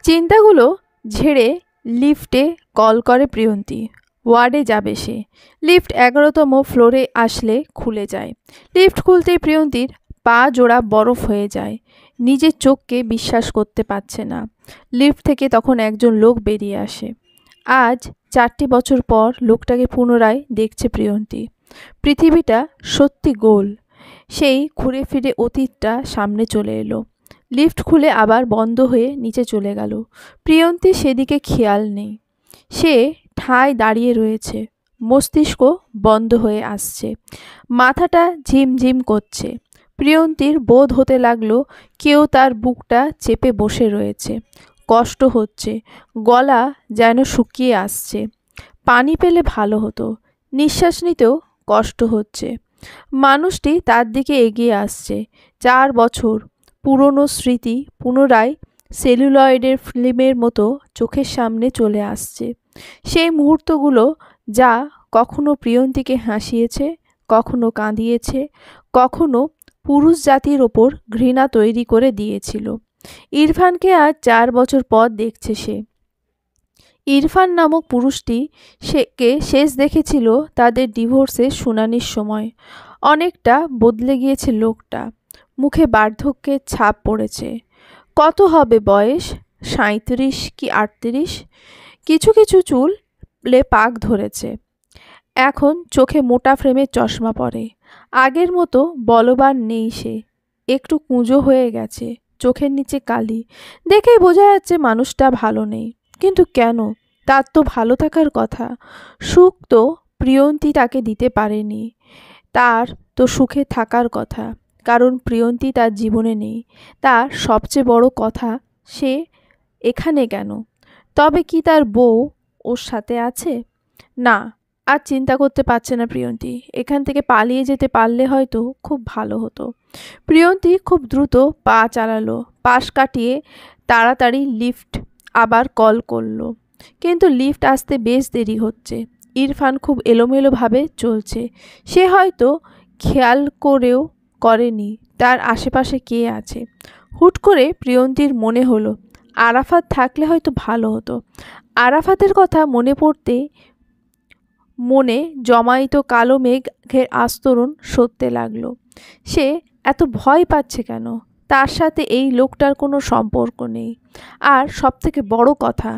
চিন্তাগুলো ঝেড়ে লিফটে কল করে প্রিয়ন্তী। ওয়ার্ডে যাবে সে। লিফট 11তম ফ্লোরে আসলে খুলে যায়। লিফট খুলতেই প্রিয়ন্তীর পা জোড়া বরফ হয়ে যায়। নিজের চোখকে বিশ্বাস করতে পারছে না। লিফট থেকে তখন একজন লোক বেরিয়ে আসে। আজ 4টি বছর পর লোকটাকে পুনরায় দেখছে প্রিয়ন্তী। পৃথিবীটা সত্যি গোল। সেই ঘুরে ফিরে অতীতটা সামনে চলে এলো। লিফট খুলে আবার বন্ধ হয়ে নিচে চলে গেল। প্রিয়ন্তী সেদিকে খেয়াল নেই। সে ঠায় দাঁড়িয়ে রয়েছে। মস্তিষ্ক বন্ধ হয়ে আসছে। মাথাটা ঝিমঝিম করছে। প্রিয়ন্তীর বোধ হতে লাগলো কেউ তার বুকটা চেপে বসে রয়েছে। কষ্ট হচ্ছে। গলা যেন শুকিয়ে আসছে। পানি পেলে ভালো হতো। নিঃশ্বাস নিতেও কষ্ট হচ্ছে। মানুষটি তার দিকে এগিয়ে আসছে। 4 বছর পুরনো স্মৃতি পুনরায় সেলুলয়েডের ফিল্মের মতো চোখের সামনে চলে আসছে। সেই মুহূর্তগুলো যা কখনো প্রিয়ন্তীকে হাসিয়েছে, কখনো কাঁদিয়েছে, কখনো পুরুষ জাতির ওপর ঘৃণা তৈরি করে দিয়েছিল। ইরফানকে আজ 4 বছর পর দেখছে সে। ইরফান নামক পুরুষটি সেকে শেষ দেখেছিল তাদের ডিভোর্সের শুনানির সময়। অনেকটা বদলে গিয়েছে লোকটা। মুখে বার্ধক্যের ছাপ পড়েছে। কত হবে বয়স? 37 কি 38? কিছু কিছু চুলে পাক ধরেছে। এখন চোখে মোটা ফ্রেমের চশমা পরে। আগের মতো বলবান নেই সে। একটু কুঁজো হয়ে গেছে। চোখের নিচে কালি। দেখেই বোঝা যাচ্ছে মানুষটা ভালো নেই। কিন্তু কেন? তার তো ভালো থাকার কথা। সুখ তো প্রিয়ন্তী তাকে দিতে পারেনি। তার তো সুখে থাকার কথা। কারণ প্রিয়ন্তী তার জীবনে নেই। তার সবচেয়ে বড় কথা, সে এখানে কেন? তবে কি তার বউ ওর সাথে আছে? না, আর চিন্তা করতে পারছে না প্রিয়ন্তী। এখান থেকে পালিয়ে যেতে পারলে হয়তো খুব ভালো হতো। প্রিয়ন্তী খুব দ্রুত পা চালালো। পাশ কাটিয়ে তাড়াতাড়ি লিফট আবার কল করলো। কিন্তু লিফট আসতে বেশ দেরি হচ্ছে। ইরফান খুব এলোমেলোভাবে চলছে। সে হয়তো খেয়াল করেও করেনি তার আশেপাশে কে আছে। হুট করে প্রিয়ন্তীর মনে হলো আরাফাত থাকলে হয়তো ভালো হতো। আরাফাতের কথা মনে পড়তে মনে জমায়িত কালো মেঘের আস্তরণ সরতে লাগলো। সে এত ভয় পাচ্ছে কেন? তার সাথে এই লোকটার কোনো সম্পর্ক নেই। আর সবথেকে বড় কথা,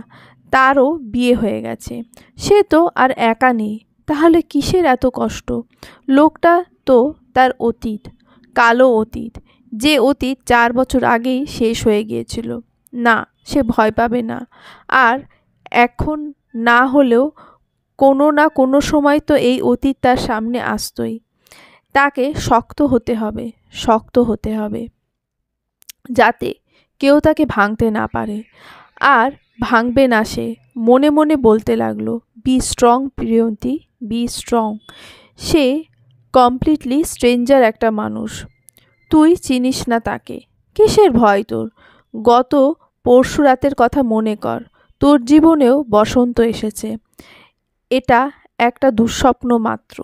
তারও বিয়ে হয়ে গেছে। সে তো আর একা নেই। তাহলে কিসের এত কষ্ট? লোকটা তো তার অতীত, কালো অতীত, যে অতীত 4 বছর আগেই শেষ হয়ে গিয়েছিল। না, সে ভয় পাবে না। আর এখন না হলেও কোনো না কোনো সময় তো এই অতীত তার সামনে আসতই। তাকে শক্ত হতে হবে, শক্ত হতে হবে, যাতে কেউ তাকে ভাঙতে না পারে। আর ভাঙবে না সে। মনে মনে বলতে লাগলো, be strong Priyanti, be strong. Say completely stranger একটা মানুষ। তুই চিনিস না তাকে। কিসের ভয় তোর? গত পরশু রাতের কথা মনে কর। তোর জীবনেও বসন্ত এসেছে। এটা একটা দুঃস্বপ্ন মাত্র।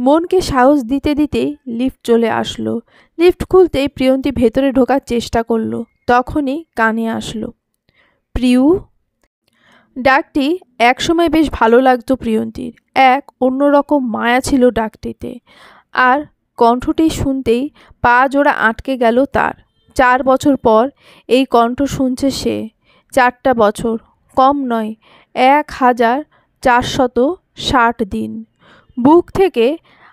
মনকে সাহস দিতে দিতেই লিফট চলে আসলো। লিফট খুলতেই প্রিয়ন্তী ভেতরে ঢোকার চেষ্টা করলো। তখনই কানে আসলো, প্রিয়ু। ডাকটি একসময় বেশ ভালো লাগতো প্রিয়ন্তীর। এক অন্যরকম মায়া ছিল ডাকটিতে। আর কণ্ঠটি শুনতেই পা জোড়া আটকে গেল তার। 4 বছর পর এই কণ্ঠ শুনছে সে। 4টা বছর কম নয়, 1460 দিন। বুক থেকে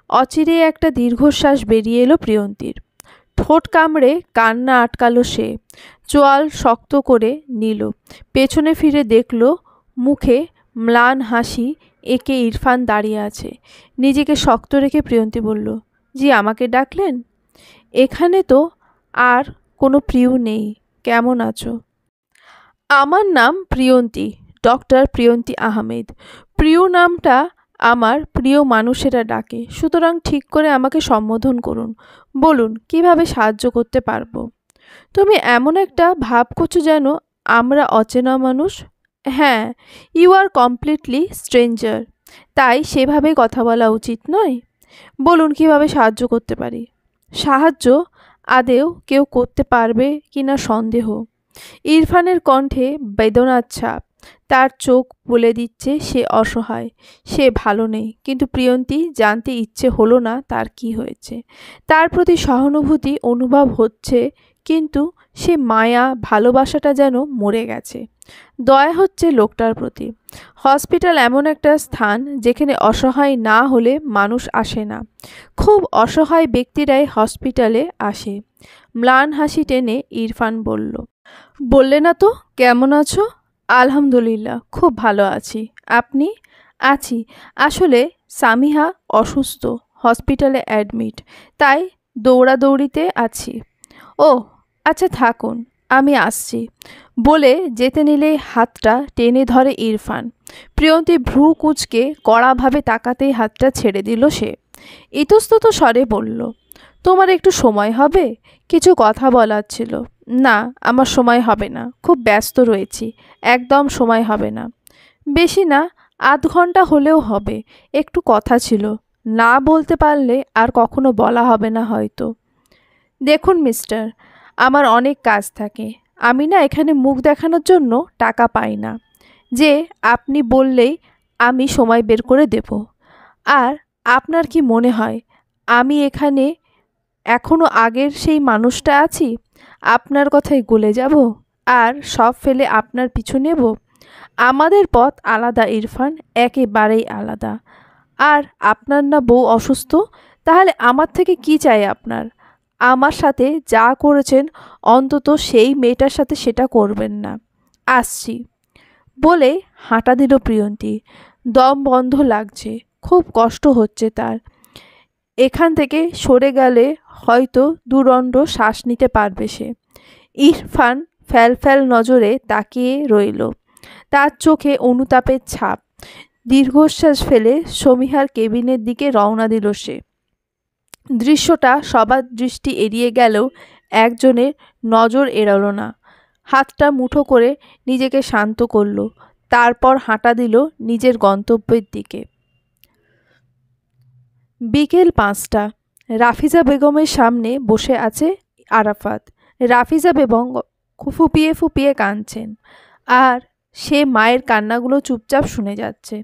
অচিরে একটা দীর্ঘশ্বাস বেরিয়ে এলো প্রিয়ন্তীর। ঠোঁট কামড়ে কান্না আটকালো সে। চোয়াল শক্ত করে নিল। পেছনে ফিরে দেখল মুখে ম্লান হাসি এঁকে ইরফান দাঁড়িয়ে আছে। নিজেকে শক্ত রেখে প্রিয়ন্তী বলল, জি আমাকে ডাকলেন? এখানে তো আর কোনো প্রিয় নেই। কেমন আছো? আমার নাম প্রিয়ন্তী, ডক্টর প্রিয়ন্তী আহমেদ। প্রিয় নামটা আমার প্রিয় মানুষেরা ডাকে, সুতরাং ঠিক করে আমাকে সম্বোধন করুন। বলুন কিভাবে সাহায্য করতে পারবো? তুমি এমন একটা ভাব করছো যেন আমরা অচেনা মানুষ। হ্যাঁ, ইউ আর কমপ্লিটলি স্ট্রেঞ্জার। তাই সেভাবে কথা বলা উচিত নয়। বলুন কিভাবে সাহায্য করতে পারি। সাহায্য আদেও কেউ করতে পারবে কিনা সন্দেহ। ইরফানের কণ্ঠে বেদনার ছাপ। তার চোখ বলে দিচ্ছে সে অসহায়, সে ভালো নেই। কিন্তু প্রিয়ন্তী জানতে ইচ্ছে হলো না তার কি হয়েছে। তার প্রতি সহানুভূতি অনুভব হচ্ছে, কিন্তু সে মায়া ভালোবাসাটা যেন মরে গেছে। দয়া হচ্ছে লোকটার প্রতি। হসপিটাল এমন একটা স্থান যেখানে অসহায় না হলে মানুষ আসে না। খুব অসহায় ব্যক্তিরাই হসপিটালে আসে। ম্লান হাসি টেনে ইরফান বললে না তো কেমন আছো? আলহামদুলিল্লাহ, খুব ভালো আছি। আপনি? আছি। আসলে সামিহা অসুস্থ, হসপিটালে অ্যাডমিট, তাই দৌড়াদৌড়িতে আছি। ও আচ্ছা, থাকুন, আমি আসছি বলে যেতে নিলেই হাতটা টেনে ধরে ইরফান। প্রিয়ন্তী ভ্রু কুঁচকে কড়াভাবে তাকাতেই হাতটা ছেড়ে দিল সে। ইতস্তত স্বরে বলল, তোমার একটু সময় হবে? কিছু কথা বলার ছিল। না, আমার সময় হবে না, খুব ব্যস্ত রয়েছি, একদম সময় হবে না। বেশি না, আধ ঘন্টা হলেও হবে। একটু কথা ছিল, না বলতে পারলে আর কখনো বলা হবে না হয়তো। দেখুন মিস্টার, আমার অনেক কাজ থাকে। আমি না এখানে মুখ দেখানোর জন্য টাকা পাই না যে আপনি বললেই আমি সময় বের করে দেব। আর আপনার কি মনে হয় আমি এখানে এখনো আগের সেই মানুষটা আছি? আপনার কথায় গলে যাব আর সব ফেলে আপনার পিছু নেব? আমাদের পথ আলাদা ইরফান, একেবারেই আলাদা। আর আপনার না বউ অসুস্থ? তাহলে আমার থেকে কি চাই আপনার? আমার সাথে যা করেছেন অন্তত সেই মেয়েটার সাথে সেটা করবেন না। আসছি বলে হাঁটা দিল প্রিয়ন্তী। দম বন্ধ লাগছে, খুব কষ্ট হচ্ছে তার। এখান থেকে সরে গেলে হয়তো দুদণ্ড শ্বাস নিতে পারবে সে। ইরফান ফ্যাল নজরে তাকিয়ে রইল। তার চোখে অনুতাপের ছাপ। দীর্ঘশ্বাস ফেলে সমীহার কেবিনের দিকে রওনা দিল সে। দৃশ্যটা সবার দৃষ্টি এড়িয়ে গেলেও একজনের নজর এড়ালো না। হাতটা মুঠো করে নিজেকে শান্ত করল, তারপর হাঁটা দিল নিজের গন্তব্যের দিকে। বিকেল 5টা। রাফিজা বেগমের সামনে বসে আছে আরাফাত। রাফিজা বেগম ফুপিয়ে ফুপিয়ে কাঁদছেন, আর সে মায়ের কান্নাগুলো চুপচাপ শুনে যাচ্ছে।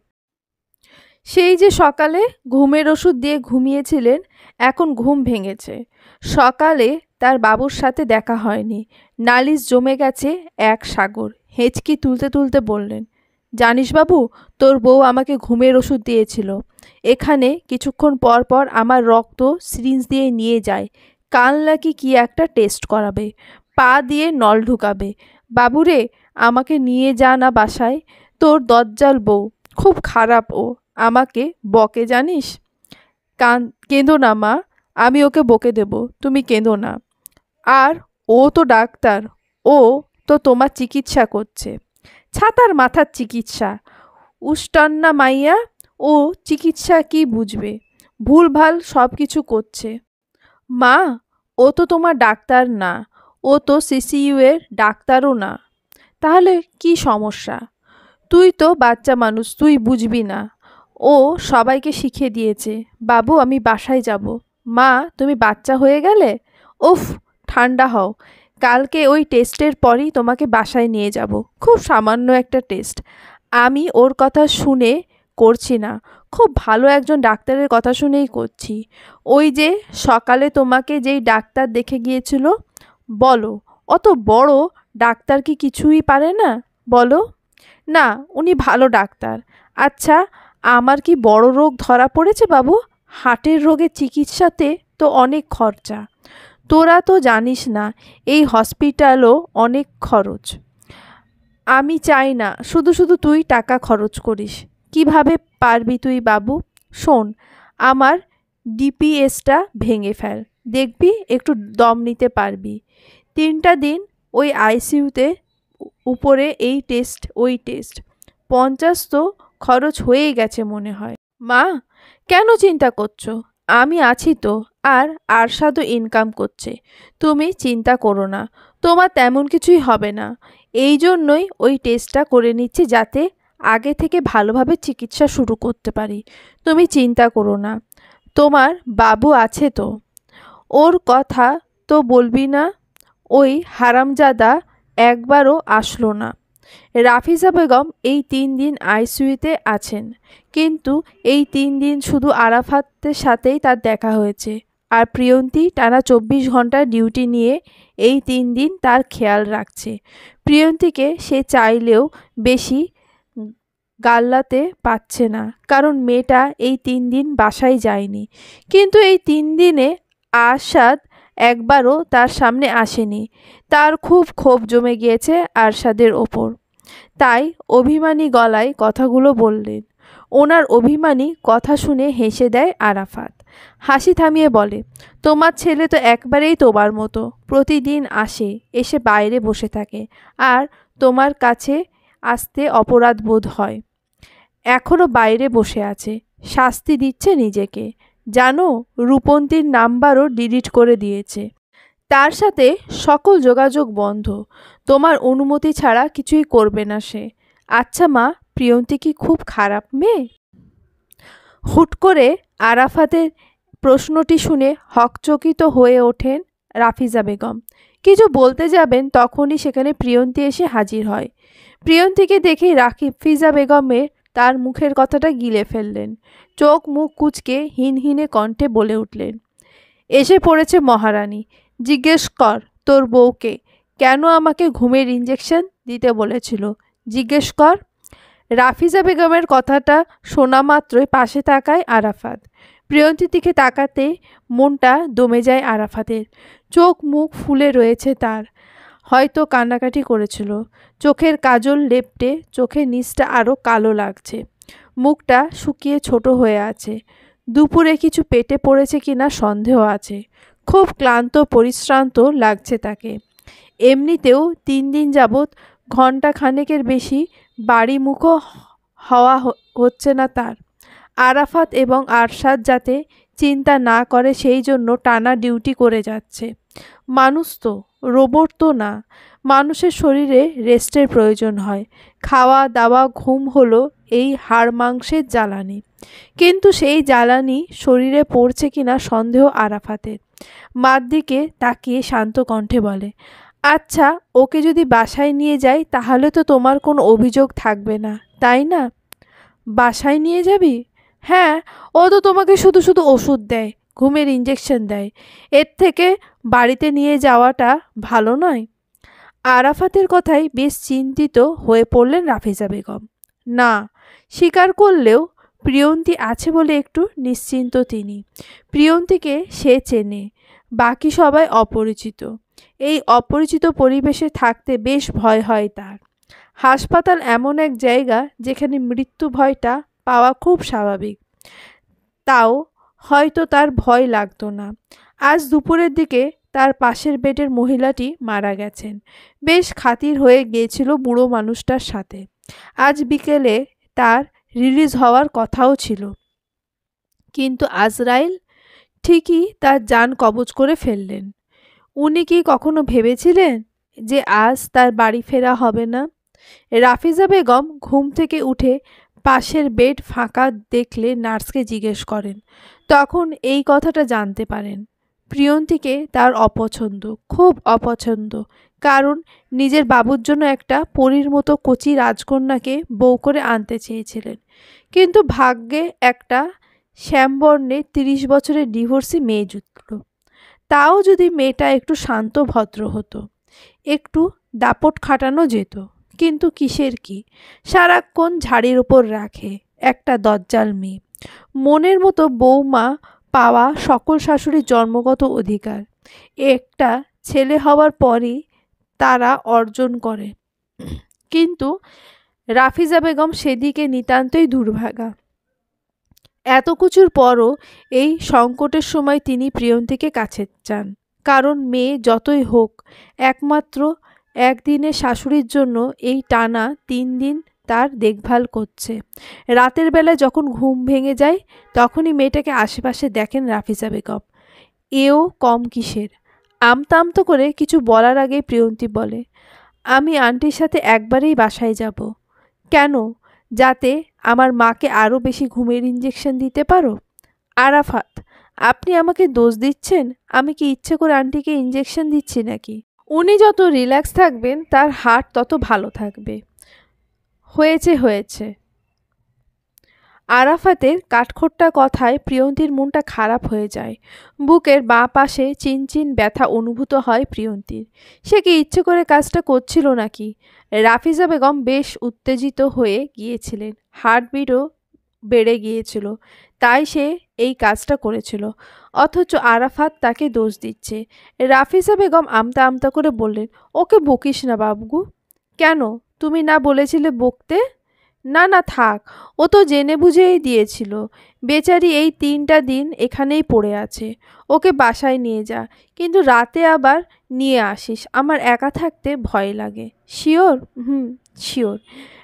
সেই যে সকালে ঘুমের ওষুধ দিয়ে ঘুমিয়েছিলেন, এখন ঘুম ভেঙেছে। সকালে তার বাবুর সাথে দেখা হয়নি। নালিশ জমে গেছে এক সাগর। হেঁচকি তুলতে তুলতে বললেন, জানিস বাবু, তোর বউ আমাকে ঘুমের ওষুধ দিয়েছিল। এখানে কিছুক্ষণ পর পর আমার রক্ত সিরিঞ্জ দিয়ে নিয়ে যায়। কাল নাকি কি একটা টেস্ট করাবে, পা দিয়ে নল ঢুকাবে। বাবুরে, আমাকে নিয়ে যা না বাসায়। তোর দজ্জাল বউ, খুব খারাপ ও, আমাকে বকে জানিস। কেঁদো না মা, আমি ওকে বকে দেব, তুমি কেঁদো না। আর ও তো ডাক্তার, ও তো তোমার চিকিৎসা করছে। ছাতার মাথার চিকিৎসা, উস্টান্না মাইয়া, ও চিকিৎসা কি বুঝবে? ভুলভাল সব কিছু করছে। মা, ও তো তোমার ডাক্তার না, ও তো সিসিইউ এর ডাক্তারও না। তাহলে কি সমস্যা? তুই তো বাচ্চা মানুষ, তুই বুঝবি না। ও সবাইকে শিখিয়ে দিয়েছে। বাবু, আমি বাসায় যাব। মা, তুমি বাচ্চা হয়ে গেলে? উফ, ঠান্ডা হও। কালকে ওই টেস্টের পরই তোমাকে বাসায় নিয়ে যাব। খুব সামান্য একটা টেস্ট, আমি ওর কথা শুনে করছি না, খুব ভালো একজন ডাক্তারের কথা শুনেই করছি। ওই যে সকালে তোমাকে যেই ডাক্তার দেখে গিয়েছিল, বলো অত বড় ডাক্তার কি কিছুই পারে না? বলো না, উনি ভালো ডাক্তার। আচ্ছা, আমার কি বড় রোগ ধরা পড়েছে বাবু? হার্টের রোগের চিকিৎসাতে তো অনেক খরচা। তোরা তো জানিস না, এই হসপিটালও অনেক খরচ। আমি চাই না শুধু শুধু তুই টাকা খরচ করিস। কিভাবে পারবি তুই বাবু? শোন, আমার ডিপিএসটা ভেঙে ফেল, দেখবি একটু দম নিতে পারবি। 3টা দিন ওই আইসিইউতে, উপরে এই টেস্ট ওই টেস্ট, 50 তো খরচ হয়েই গেছে মনে হয়। মা, কেন চিন্তা করছো? আমি আছি তো, আর আরশাদও ইনকাম করছে। তুমি চিন্তা করো না, তোমার তেমন কিছুই হবে না। এই জন্যই ওই টেস্টটা করে নিচ্ছি, যাতে আগে থেকে ভালোভাবে চিকিৎসা শুরু করতে পারি। তুমি চিন্তা করো না, তোমার বাবু আছে তো। ওর কথা তো বলবি না। ওই হারামজাদা একবারও আসলো না। রাফিজা বেগম এই 3 দিন আইসিইউতে আছেন, কিন্তু এই 3 দিন শুধু আরাফাতের সাথেই তার দেখা হয়েছে। আর প্রিয়ন্তী টানা 24 ঘন্টা ডিউটি নিয়ে এই 3 দিন তার খেয়াল রাখছে। প্রিয়ন্তীকে সে চাইলেও বেশি গাল্লাতে পাচ্ছে না, কারণ মেয়েটা এই 3 দিন বাসায় যায়নি। কিন্তু এই 3 দিনে আরশাদ একবারও তার সামনে আসেনি। তার খুব ক্ষোভ জমে গিয়েছে আরশাদের ওপর, তাই অভিমানী গলায় কথাগুলো বললেন। ওনার অভিমানী কথা শুনে হেসে দেয় আরাফাত। হাসি থামিয়ে বলে, তোমার ছেলে তো একবারেই তোমার মতো, প্রতিদিন আসে, এসে বাইরে বসে থাকে, আর তোমার কাছে আসতে অপরাধ বোধ হয়। এখনও বাইরে বসে আছে, শাস্তি দিচ্ছে নিজেকে। জানো, রূপন্তীর নাম্বারও ডিলিট করে দিয়েছে। তার সাথে সকল যোগাযোগ বন্ধ। তোমার অনুমতি ছাড়া কিছুই করবে না সে। আচ্ছা মা, প্রিয়ন্তী কি খুব খারাপ মেয়ে? হুট করে আরাফাতের প্রশ্নটি শুনে হকচকিত হয়ে ওঠেন রাফিজা বেগম। কিছু বলতে যাবেন, তখনই সেখানে প্রিয়ন্তী এসে হাজির হয়। প্রিয়ন্তীকে দেখেই রাফিজা বেগমের তার মুখের কথাটা গিলে ফেললেন। চোখ মুখ কুঁচকে হিনহিনে কণ্ঠে বলে উঠলেন, এসে পড়েছে মহারানী। জিজ্ঞেস কর তোর বউকে কেন আমাকে ঘুমের ইঞ্জেকশন দিতে বলেছিল, জিজ্ঞেস কর। রাফিজা বেগমের কথাটা শোনা মাত্রই পাশে তাকায় আরাফাত। প্রিয়ন্তীর দিকে তাকাতে মনটা দমে যায় আরাফাতের। চোখ মুখ ফুলে রয়েছে তার, হয়তো কান্নাকাটি করেছিল। চোখের কাজল লেপটে চোখের নিচটা আরও কালো লাগছে। মুখটা শুকিয়ে ছোট হয়ে আছে। দুপুরে কিছু পেটে পড়েছে কিনা সন্দেহ আছে। খুব ক্লান্ত পরিশ্রান্ত লাগছে তাকে। এমনিতেও 3 দিন যাবৎ ঘণ্টা খানেকের বেশি বাড়িমুখো হওয়া হচ্ছে না তার। আরাফাত এবং আরশাদ যাতে চিন্তা না করে সেই জন্য টানা ডিউটি করে যাচ্ছে। মানুষ তো, রোবট তো না। মানুষের শরীরে রেস্টের প্রয়োজন হয়। খাওয়া দাওয়া ঘুম হলো এই হাড় মাংসের জ্বালানি। কিন্তু সেই জ্বালানি শরীরে পড়ছে কিনা সন্দেহ আরাফাতের। মার দিকে তাকিয়ে শান্ত কণ্ঠে বলে, আচ্ছা ওকে যদি বাসায় নিয়ে যাই তাহলে তো তোমার কোনো অভিযোগ থাকবে না, তাই না? বাসায় নিয়ে যাবি? হ্যাঁ, ও তো তোমাকে শুধু শুধু ওষুধ দেয়, ঘুমের ইঞ্জেকশন দেয়। এর থেকে বাড়িতে নিয়ে যাওয়াটা ভালো নয়? আরাফাতের কথায় বেশ চিন্তিত হয়ে পড়লেন রাফিজা বেগম। না, স্বীকার করলেও প্রিয়ন্তী আছে বলে একটু নিশ্চিন্ত তিনি। প্রিয়ন্তীকে সে চেনে, বাকি সবাই অপরিচিত। এই অপরিচিত পরিবেশে থাকতে বেশ ভয় হয় তার। হাসপাতাল এমন এক জায়গা যেখানে মৃত্যু ভয়টা পাওয়া খুব স্বাভাবিক। তাও হয়তো তার ভয় লাগতো না। আজ দুপুরের দিকে তার পাশের বেডের মহিলাটি মারা গেছেন। বেশ খাতির হয়ে গিয়েছিল বুড়ো মানুষটার সাথে। আজ বিকেলে তার রিলিজ হওয়ার কথাও ছিল, কিন্তু আজরাইল ঠিকই তার জান কবজ করে ফেললেন। উনি কি কখনো ভেবেছিলেন যে আজ তার বাড়ি ফেরা হবে না? রাফিজা বেগম ঘুম থেকে উঠে পাশের বেড ফাঁকা দেখলে নার্সকে জিজ্ঞেস করেন। তখন এই কথাটা জানতে পারেন। প্রিয়ন্তীকে তার অপছন্দ, খুব অপছন্দ। কারণ নিজের বাবুর জন্য একটা পরীর মতো কচি রাজকন্যাকে বউ করে আনতে চেয়েছিলেন, কিন্তু ভাগ্যে একটা শ্যামবর্ণে 30 বছরের ডিভোর্সি মেয়ে জুটল। তাও যদি মেয়েটা একটু শান্ত ভদ্র হতো, একটু দাপট খাটানো যেত। কিন্তু কিসের কি, সারাক্ষণ ঝাড়ির ওপর রাখে একটা দজ্জাল মেয়ে। মনের মতো বৌমা পাওয়া সকল শাশুড়ির জন্মগত অধিকার। একটা ছেলে হওয়ার পরই তারা অর্জন করে, কিন্তু রাফিজা বেগম সেদিকে নিতান্তই দুর্ভাগা। এত কিছুর পরও এই সংকটের সময় তিনি প্রিয়ন্তীকে কাছে চান। কারণ মেয়ে যতই হোক, একমাত্র একদিনের শাশুড়ির জন্য এই টানা 3 দিন তার দেখভাল করছে। রাতের বেলায় যখন ঘুম ভেঙে যায় তখনই মেয়েটাকে আশেপাশে দেখেন রাফিজা বেগম। এও কম কিসের। আমতা আমতো করে কিছু বলার আগেই প্রিয়ন্তী বলে, আমি আন্টির সাথে একবারেই বাসায় যাব। কেন? যাতে আমার মাকে আরও বেশি ঘুমের ইঞ্জেকশন দিতে পারো? আরাফাত, আপনি আমাকে দোষ দিচ্ছেন? আমি কি ইচ্ছে করে আন্টিকে ইঞ্জেকশন দিচ্ছি নাকি? উনি যত রিল্যাক্স থাকবেন তার হার্ট তত ভালো থাকবে। হয়েছে। আরাফাতের কাঠখোট্টা কথায় প্রিয়ন্তীর মনটা খারাপ হয়ে যায়। বুকের বাঁ পাশে চিনচিন ব্যথা অনুভূত হয় প্রিয়ন্তীর। সে কি ইচ্ছে করে কাজটা করছিল নাকি? রাফিজা বেগম বেশ উত্তেজিত হয়ে গিয়েছিলেন, হার্টবিটও বেড়ে গিয়েছিল, তাই সে এই কাজটা করেছিল। অথচ আরাফাত তাকে দোষ দিচ্ছে। রাফিজা বেগম আমতা আমতা করে বললেন, ওকে বকিস না বাবু। কেন, তুমি না বলেছিলে বকতে? না থাক, ও তো জেনে বুঝেই দিয়েছিল। বেচারি এই 3টা দিন এখানেই পড়ে আছে। ওকে বাসায় নিয়ে যা, কিন্তু রাতে আবার নিয়ে আসিস, আমার একা থাকতে ভয় লাগে। শিওর? শিওর।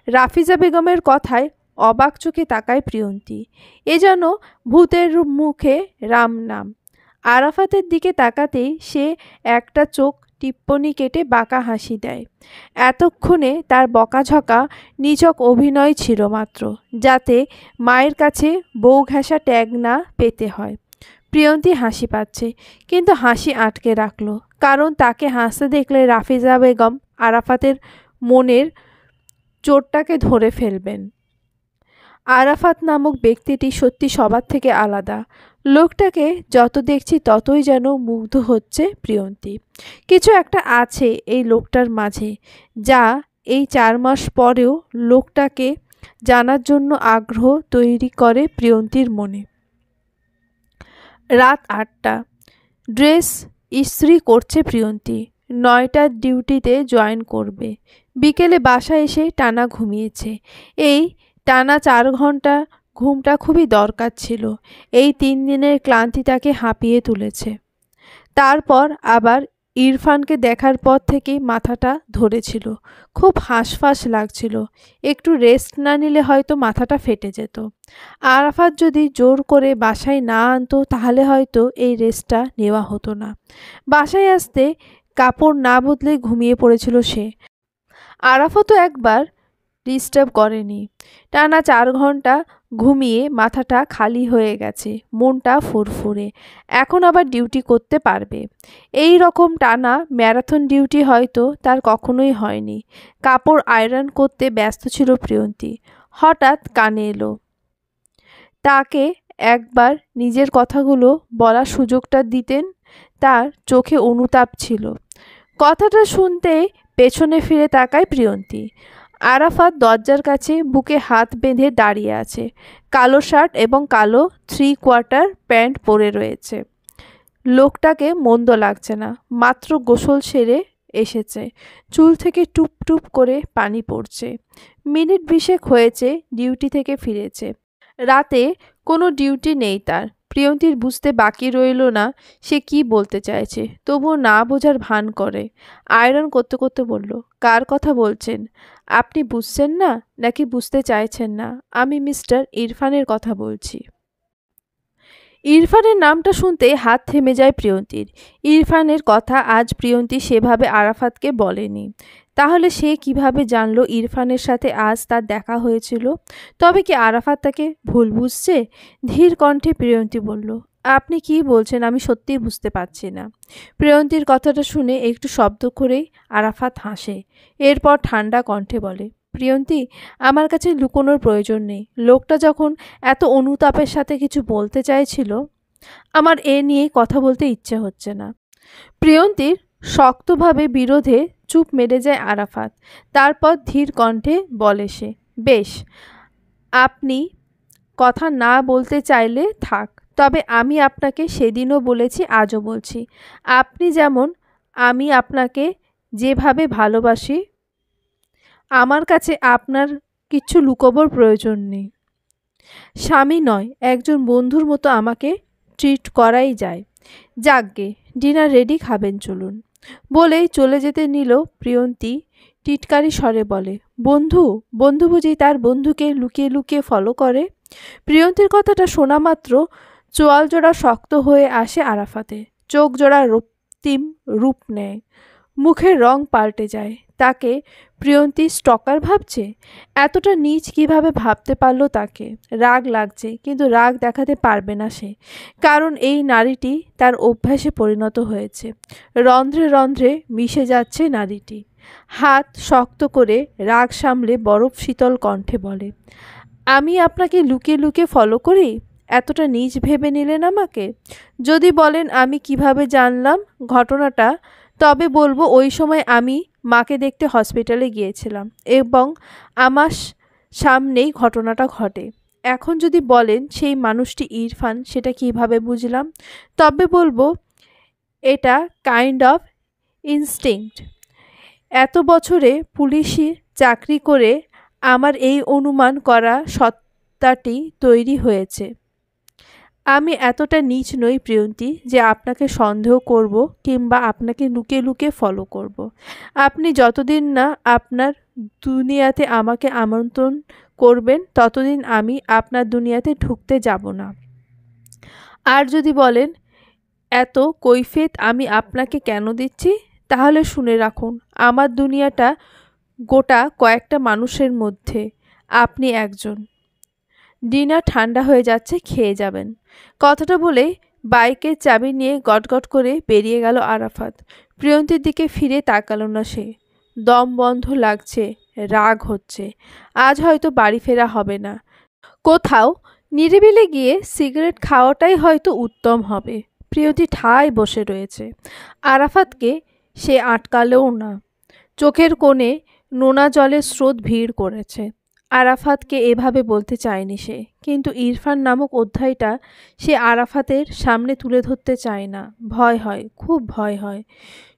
রাফিজা বেগমের কথায় অবাক চোখে তাকায় প্রিয়ন্তী। এ যেন ভূতের মুখে রাম নাম। আরাফাতের দিকে তাকাতেই সে একটা চোখ টিপ্পনি কেটে বাঁকা হাসি দেয়। এতক্ষণে তার বকাঝকা নিছক অভিনয় ছিল মাত্র, যাতে মায়ের কাছে বউ ঘেঁষা ট্যাগ না পেতে হয়। প্রিয়ন্তী হাসি পাচ্ছে, কিন্তু হাসি আটকে রাখল, কারণ তাকে হাসতে দেখলে রাফিজা বেগম আরাফাতের মনের চোটটাকে ধরে ফেলবেন। আরাফাত নামক ব্যক্তিটি সত্যি সবার থেকে আলাদা। লোকটাকে যত দেখছি ততই যেন মুগ্ধ হচ্ছে প্রিয়ন্তী। কিছু একটা আছে এই লোকটার মাঝে, যা এই 4 মাস পরেও লোকটাকে জানার জন্য আগ্রহ তৈরি করে প্রিয়ন্তীর মনে। রাত 8টা। ড্রেস ইস্ত্রি করছে প্রিয়ন্তী। 9টার ডিউটিতে জয়েন করবে। বিকেলে বাসায় এসে টানা ঘুমিয়েছে। এই টানা 4 ঘন্টা ঘুমটা খুবই দরকার ছিল। এই 3 দিনের ক্লান্তি তাকে হাঁপিয়ে তুলেছে। তারপর আবার ইরফানকে দেখার পর থেকেই মাথাটা ধরেছিল, খুব হাঁসফাঁস লাগছিল। একটু রেস্ট না নিলে হয়তো মাথাটা ফেটে যেত। আরাফাত যদি জোর করে বাসায় না আনতো তাহলে হয়তো এই রেস্টটা নেওয়া হতো না। বাসায় আসতে কাপড় না বদলে ঘুমিয়ে পড়েছিল সে। আরাফাতও একবার ডিস্টার্ব করেনি। টানা 4 ঘন্টা ঘুমিয়ে মাথাটা খালি হয়ে গেছে, মনটা ফুরফুরে। এখন আবার ডিউটি করতে পারবে। এই রকম টানা ম্যারাথন ডিউটি হয়তো তার কখনোই হয়নি। কাপড় আয়রন করতে ব্যস্ত ছিল প্রিয়ন্তী। হঠাৎ কানে এলো। তাকে একবার নিজের কথাগুলো বলার সুযোগটা দিতেন। তার চোখে অনুতাপ ছিল। কথাটা শুনতে পেছনে ফিরে তাকায় প্রিয়ন্তী। আরাফাত দরজার কাছে বুকে হাত বেঁধে দাঁড়িয়ে আছে। কালো শার্ট এবং কালো 3/4 প্যান্ট পরে রয়েছে। লোকটাকে মন্দ লাগছে না। মাত্র গোসল সেরে এসেছে। চুল থেকে টুপ টুপ করে পানি পড়ছে। মিনিট 20 হয়েছে ডিউটি থেকে ফিরেছে। রাতে কোনো ডিউটি নেই তার। প্রিয়ন্তীর বুঝতে বাকি রইল না সে কি বলতে চাইছে, তবুও না বোঝার ভান করে। আয়রন করতে করতে বলল, কার কথা বলছেন? আপনি বুঝছেন না নাকি বুঝতে চাইছেন না? আমি মিস্টার ইরফানের কথা বলছি। ইরফানের নামটা শুনতে হাত থেমে যায় প্রিয়ন্তীর। ইরফানের কথা আজ প্রিয়ন্তী সেভাবে আরাফাতকে বলেনি। তাহলে সে কিভাবে জানলো ইরফানের সাথে আজ তার দেখা হয়েছিল? তবে কি আরাফাত তাকে ভুল বুঝছে? ধীর কণ্ঠে প্রিয়ন্তী বলল, আপনি কি বলছেন আমি সত্যিই বুঝতে পারছি না। প্রিয়ন্তীর কথাটা শুনে একটু শব্দ করেই আরাফাত হাসে। এরপর ঠান্ডা কণ্ঠে বলে, প্রিয়ন্তী, আমার কাছে লুকোনোর প্রয়োজন নেই। লোকটা যখন এত অনুতাপের সাথে কিছু বলতে চাইছিল, আমার এ নিয়ে কথা বলতে ইচ্ছে হচ্ছে না। প্রিয়ন্তীর শক্তভাবে বিরোধে চুপ মেরে যায় আরাফাত। তারপর ধীর কণ্ঠে বলে সে, বেশ, আপনি কথা না বলতে চাইলে থাক। তবে আমি আপনাকে সেদিনও বলেছি, আজও বলছি, আপনি যেমন আমি আপনাকে যেভাবে ভালোবাসি, আমার কাছে আপনার কিছু লুকোবার প্রয়োজন নেই। স্বামী নয়, একজন বন্ধুর মতো আমাকে ট্রিট করাই যায়। যাকগে, ডিনার রেডি, খাবেন চলুন। বলেই চলে যেতে নিল প্রিয়ন্তী টিটকারি স্বরে বলে, বন্ধু? বন্ধু বুঝি তার বন্ধুকে লুকিয়ে লুকিয়ে ফলো করে? প্রিয়ন্তীর কথাটা শোনা মাত্র চোয়াল জোড়া শক্ত হয়ে আসে আরাফাতে। চোখ জোড়া রক্তিম রূপ নেয়। মুখের রং পাল্টে যায়। তাকে প্রিয়ন্তী স্টকার ভাবছে? এতটা নীচ কিভাবে ভাবতে পারল তাকে? রাগ লাগছে, কিন্তু রাগ দেখাতে পারবে না সে, কারণ এই নারীটি তার অভ্যাসে পরিণত হয়েছে। রন্ধ্রে রন্ধ্রে মিশে যাচ্ছে নারীটি। হাত শক্ত করে রাগ সামলে বরফ শীতল কণ্ঠে বলে, আমি আপনাকে লুকিয়ে লুকিয়ে ফলো করি? এতটা নীচ ভেবে নিলেন আমাকে? যদি বলেন আমি কিভাবে জানলাম ঘটনাটা, তবে বলবো ওই সময় আমি মাকে দেখতে হসপিটালে গিয়েছিলাম এবং আমার সামনেই ঘটনাটা ঘটে। এখন যদি বলেন সেই মানুষটি ইরফান, সেটা কিভাবে বুঝলাম, তবে বলবো এটা কাইন্ড অফ ইনস্টিংক্ট। এত বছরে পুলিশি চাকরি করে আমার এই অনুমান করা সত্তাটি তৈরি হয়েছে। আমি এতটা নীচ নই প্রিয়ন্তী যে আপনাকে সন্দেহ করব কিংবা আপনাকে লুকিয়ে লুকিয়ে ফলো করব। আপনি যতদিন না আপনার দুনিয়াতে আমাকে আমন্ত্রণ করবেন ততদিন আমি আপনার দুনিয়াতে ঢুকতে যাব না। আর যদি বলেন এত কৈফিয়ত আমি আপনাকে কেন দিচ্ছি, তাহলে শুনে রাখুন, আমার দুনিয়াটা গোটা কয়েকটা মানুষের মধ্যে আপনি একজন। ডিনার ঠান্ডা হয়ে যাচ্ছে, খেয়ে যাবেন। কথাটা বলে বাইকের চাবি নিয়ে গটগট করে বেরিয়ে গেল আরাফাত। প্রিয়ন্তীর দিকে ফিরে তাকালো না সে। দম বন্ধ লাগছে, রাগ হচ্ছে। আজ হয়তো বাড়ি ফেরা হবে না, কোথাও নিরিবিলি গিয়ে সিগারেট খাওয়াটাই হয়তো উত্তম হবে। প্রিয়তি ঠায় বসে রয়েছে। আরাফাতকে সে আটকালেও না। চোখের কোণে নোনা জলের স্রোত ভিড় করেছে। আরাফাতকে এভাবে বলতে চায়নি সে, কিন্তু ইরফান নামক অধ্যায়টা সে আরাফাতের সামনে তুলে ধরতে চায় না। ভয় হয়, খুব ভয় হয়।